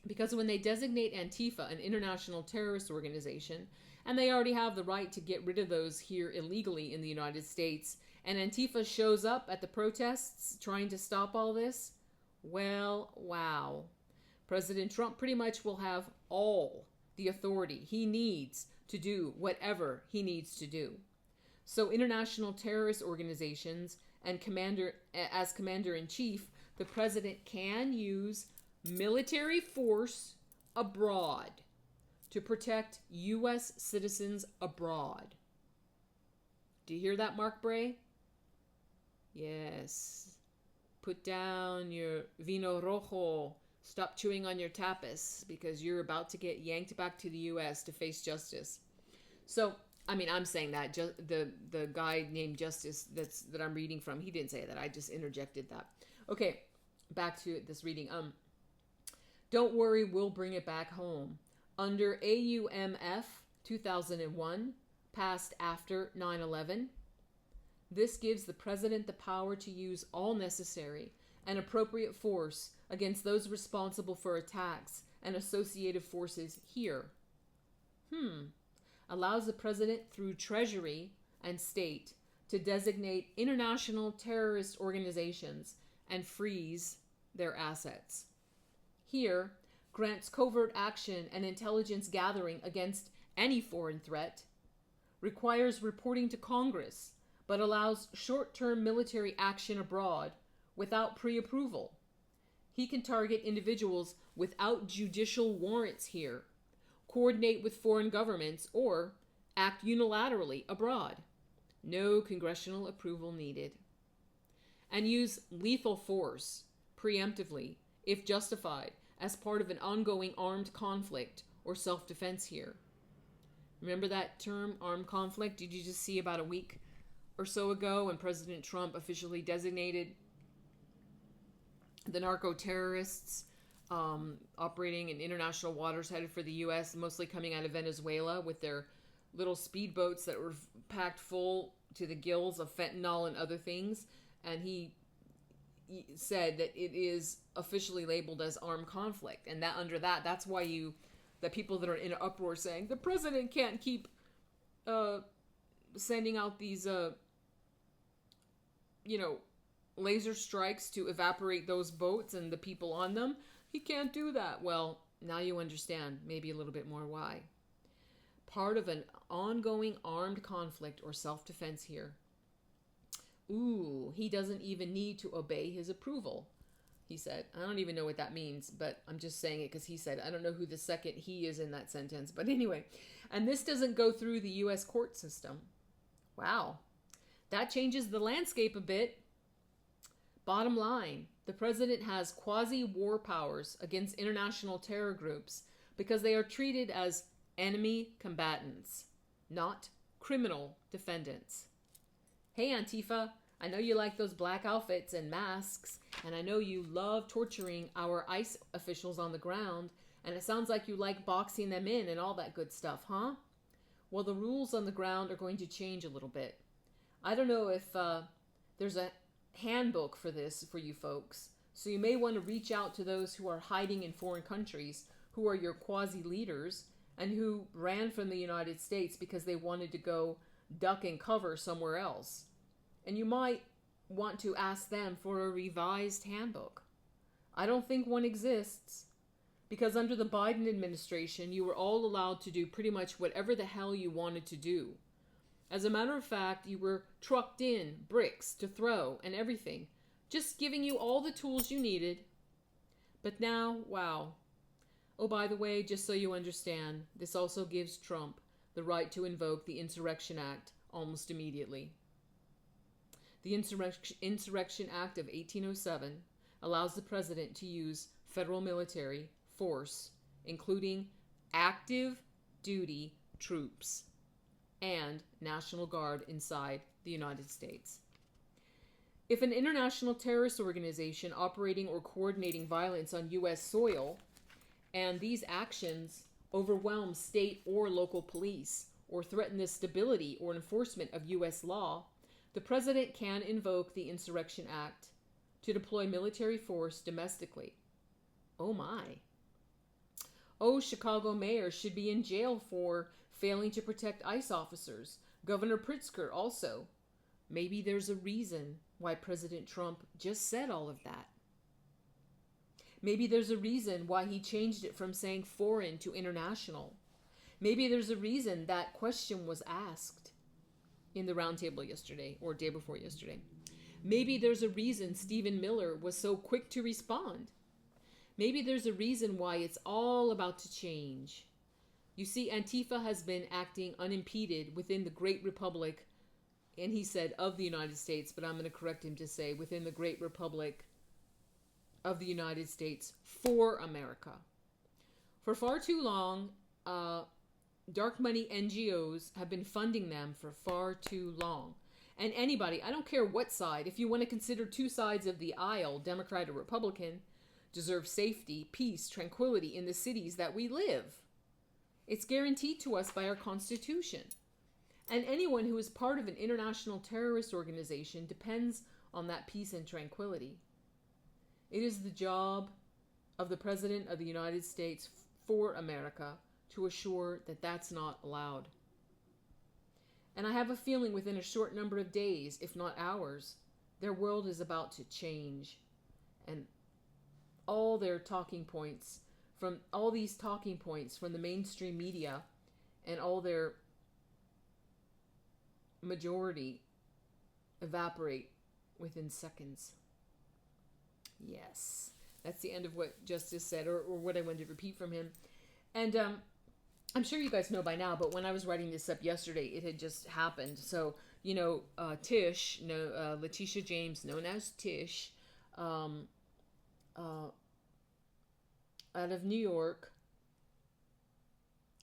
Because when they designate Antifa an international terrorist organization, and they already have the right to get rid of those here illegally in the United States, and Antifa shows up at the protests trying to stop all this, well, wow. President Trump pretty much will have all the authority he needs to do whatever he needs to do. So international terrorist organizations and as commander-in-chief, the president can use military force abroad to protect U.S. citizens abroad. Do you hear that, Mark Bray? Yes. Put down your vino rojo. Stop chewing on your tapas because you're about to get yanked back to the U.S. to face justice. So, I mean, I'm saying that. The guy named Justice that I'm reading from, he didn't say that. I just interjected that. Okay, back to this reading. Don't worry, we'll bring it back home. Under AUMF 2001, passed after 9/11, this gives the president the power to use all necessary and appropriate force against those responsible for attacks and associated forces here. Allows the president through Treasury and state to designate international terrorist organizations and freeze their assets. Here, grants covert action and intelligence gathering against any foreign threat, requires reporting to Congress, but allows short-term military action abroad without pre-approval. He can target individuals without judicial warrants here, coordinate with foreign governments, or act unilaterally abroad. No congressional approval needed. And use lethal force preemptively, if justified, as part of an ongoing armed conflict or self-defense here. Remember that term, armed conflict? Did you just see about a week or so ago when President Trump officially designated the narco-terrorists operating in international waters headed for the U.S., mostly coming out of Venezuela with their little speedboats that were packed full to the gills of fentanyl and other things. And he said that it is officially labeled as armed conflict. And that under that, that's why the people that are in an uproar saying the president can't keep sending out these, laser strikes to evaporate those boats and the people on them. He can't do that. Well, now you understand maybe a little bit more why. Part of an ongoing armed conflict or self-defense here. Ooh, he doesn't even need to obey his approval, he said. I don't even know what that means, but I'm just saying it because he said. I don't know who the second he is in that sentence. But anyway, and this doesn't go through the U.S. court system. Wow. That changes the landscape a bit. Bottom line, the president has quasi-war powers against international terror groups because they are treated as enemy combatants, not criminal defendants. Hey Antifa, I know you like those black outfits and masks, and I know you love torturing our ICE officials on the ground, and it sounds like you like boxing them in and all that good stuff, huh? Well, the rules on the ground are going to change a little bit. I don't know if there's a handbook for this for you folks, so you may want to reach out to those who are hiding in foreign countries, who are your quasi-leaders, and who ran from the United States because they wanted to go duck and cover somewhere else. And you might want to ask them for a revised handbook. I don't think one exists, because under the Biden administration, you were all allowed to do pretty much whatever the hell you wanted to do. As a matter of fact, you were trucked in bricks to throw and everything, just giving you all the tools you needed. But now, wow. Oh, by the way, just so you understand, this also gives Trump the right to invoke the Insurrection Act almost immediately. The Insurrection Act of 1807 allows the president to use federal military force, including active duty troops and National Guard inside the United States. If an international terrorist organization operating or coordinating violence on U.S. soil, and these actions overwhelm state or local police or threaten the stability or enforcement of U.S. law, the president can invoke the Insurrection Act to deploy military force domestically. Oh my. Oh, Chicago mayor should be in jail for failing to protect ICE officers. Governor Pritzker also. Maybe there's a reason why President Trump just said all of that. Maybe there's a reason why he changed it from saying foreign to international. Maybe there's a reason that question was asked in the roundtable yesterday or day before yesterday. Maybe there's a reason Stephen Miller was so quick to respond. Maybe there's a reason why it's all about to change. You see, Antifa has been acting unimpeded within the Great Republic, and he said of the United States, but I'm going to correct him to say within the Great Republic of the United States for America. For far too long, dark money NGOs have been funding them for far too long. And anybody, I don't care what side, if you want to consider two sides of the aisle, Democrat or Republican, deserve safety, peace, tranquility in the cities that we live. It's guaranteed to us by our Constitution. And anyone who is part of an international terrorist organization depends on that peace and tranquility. It is the job of the President of the United States for America to assure that that's not allowed. And I have a feeling within a short number of days, if not hours, their world is about to change. And all their talking points, from all these talking points from the mainstream media and all their majority evaporate within seconds. Yes, that's the end of what Justice said, or what I wanted to repeat from him. And I'm sure you guys know by now, but when I was writing this up yesterday, it had just happened. So, Tish, no, Letitia James, known as Tish, um, uh, out of New York,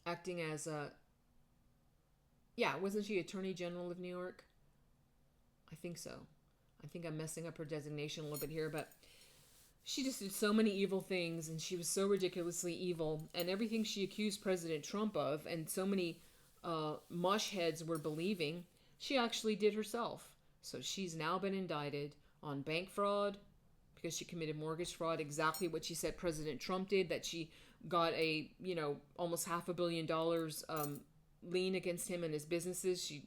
acting as a, yeah, wasn't she Attorney General of New York? I think so. I think I'm messing up her designation a little bit here, but she just did so many evil things, and she was so ridiculously evil, and everything she accused President Trump of, and so many mush heads were believing, she actually did herself. So she's now been indicted on bank fraud because she committed mortgage fraud, exactly what she said President Trump did, that she got a, almost $500 million lien against him and his businesses. She,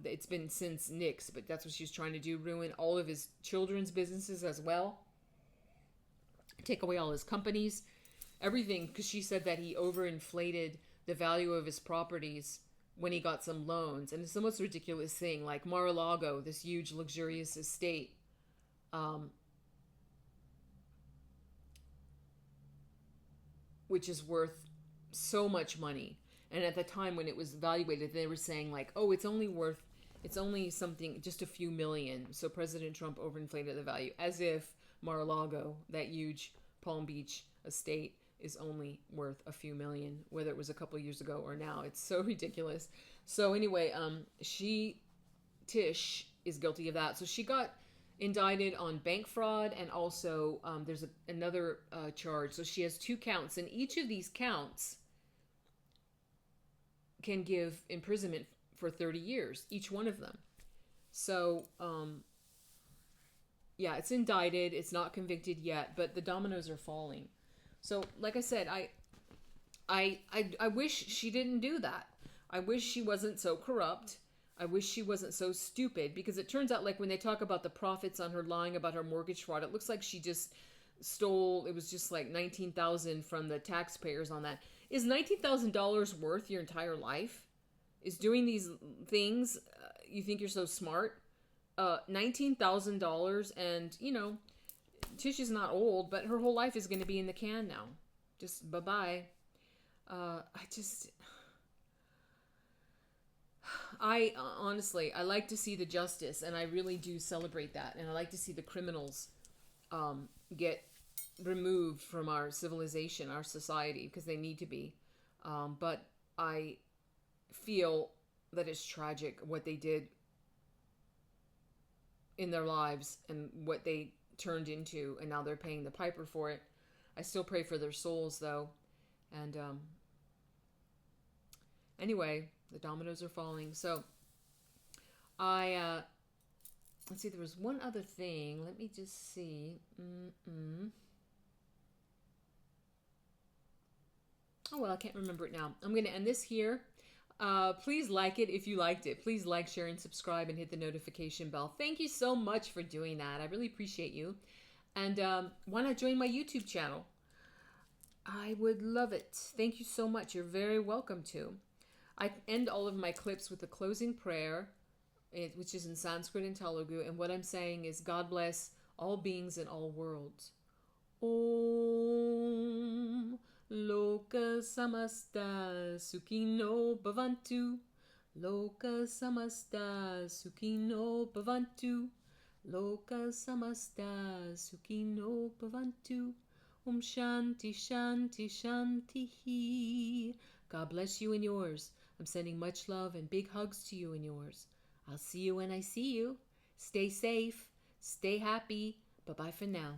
it's been since Nix, but that's what she's trying to do, ruin all of his children's businesses as well, take away all his companies, everything, because she said that he overinflated the value of his properties when he got some loans. And it's the most ridiculous thing, like Mar-a-Lago, this huge luxurious estate, which is worth so much money. And at the time when it was evaluated, they were saying like, oh, it's only something, just a few million. So President Trump overinflated the value, as if Mar-a-Lago, that huge Palm Beach estate, is only worth a few million, whether it was a couple years ago or now. It's so ridiculous. So anyway, Tish is guilty of that. So she got indicted on bank fraud, and also there's another charge. So she has 2 counts, and each of these counts can give imprisonment for 30 years, each one of them. So, yeah, it's indicted. It's not convicted yet, but the dominoes are falling. So, like I said, I wish she didn't do that. I wish she wasn't so corrupt. I wish she wasn't so stupid, because it turns out, like, when they talk about the profits on her lying about her mortgage fraud, it looks like she just stole, it was just like $19,000 from the taxpayers on that. Is $19,000 worth your entire life? Is doing these things, you think you're so smart? $19,000, and, Tish is not old, but her whole life is going to be in the can now. Just bye-bye. I honestly, I like to see the justice, and I really do celebrate that, and I like to see the criminals get removed from our civilization, our society, because they need to be. But I feel that it's tragic what they did in their lives and what they turned into, and now they're paying the piper for it. I still pray for their souls, though. And anyway, the dominoes are falling. So let's see, there was one other thing. Let me just see. Oh, well, I can't remember it now. I'm going to end this here. Please like it if you liked it. Please like, share, and subscribe, and hit the notification bell. Thank you so much for doing that. I really appreciate you. And why not join my YouTube channel? I would love it. Thank you so much. You're very welcome to. I end all of my clips with a closing prayer, which is in Sanskrit and Telugu. And what I'm saying is, God bless all beings in all worlds. Om Loka samasta sukhino bhavantu. Loka samasta sukhino bhavantu. Loka samasta sukhino bhavantu. Om Shanti Shanti Shanti. God bless you and yours. I'm sending much love and big hugs to you and yours. I'll see you when I see you. Stay safe. Stay happy. Bye-bye for now.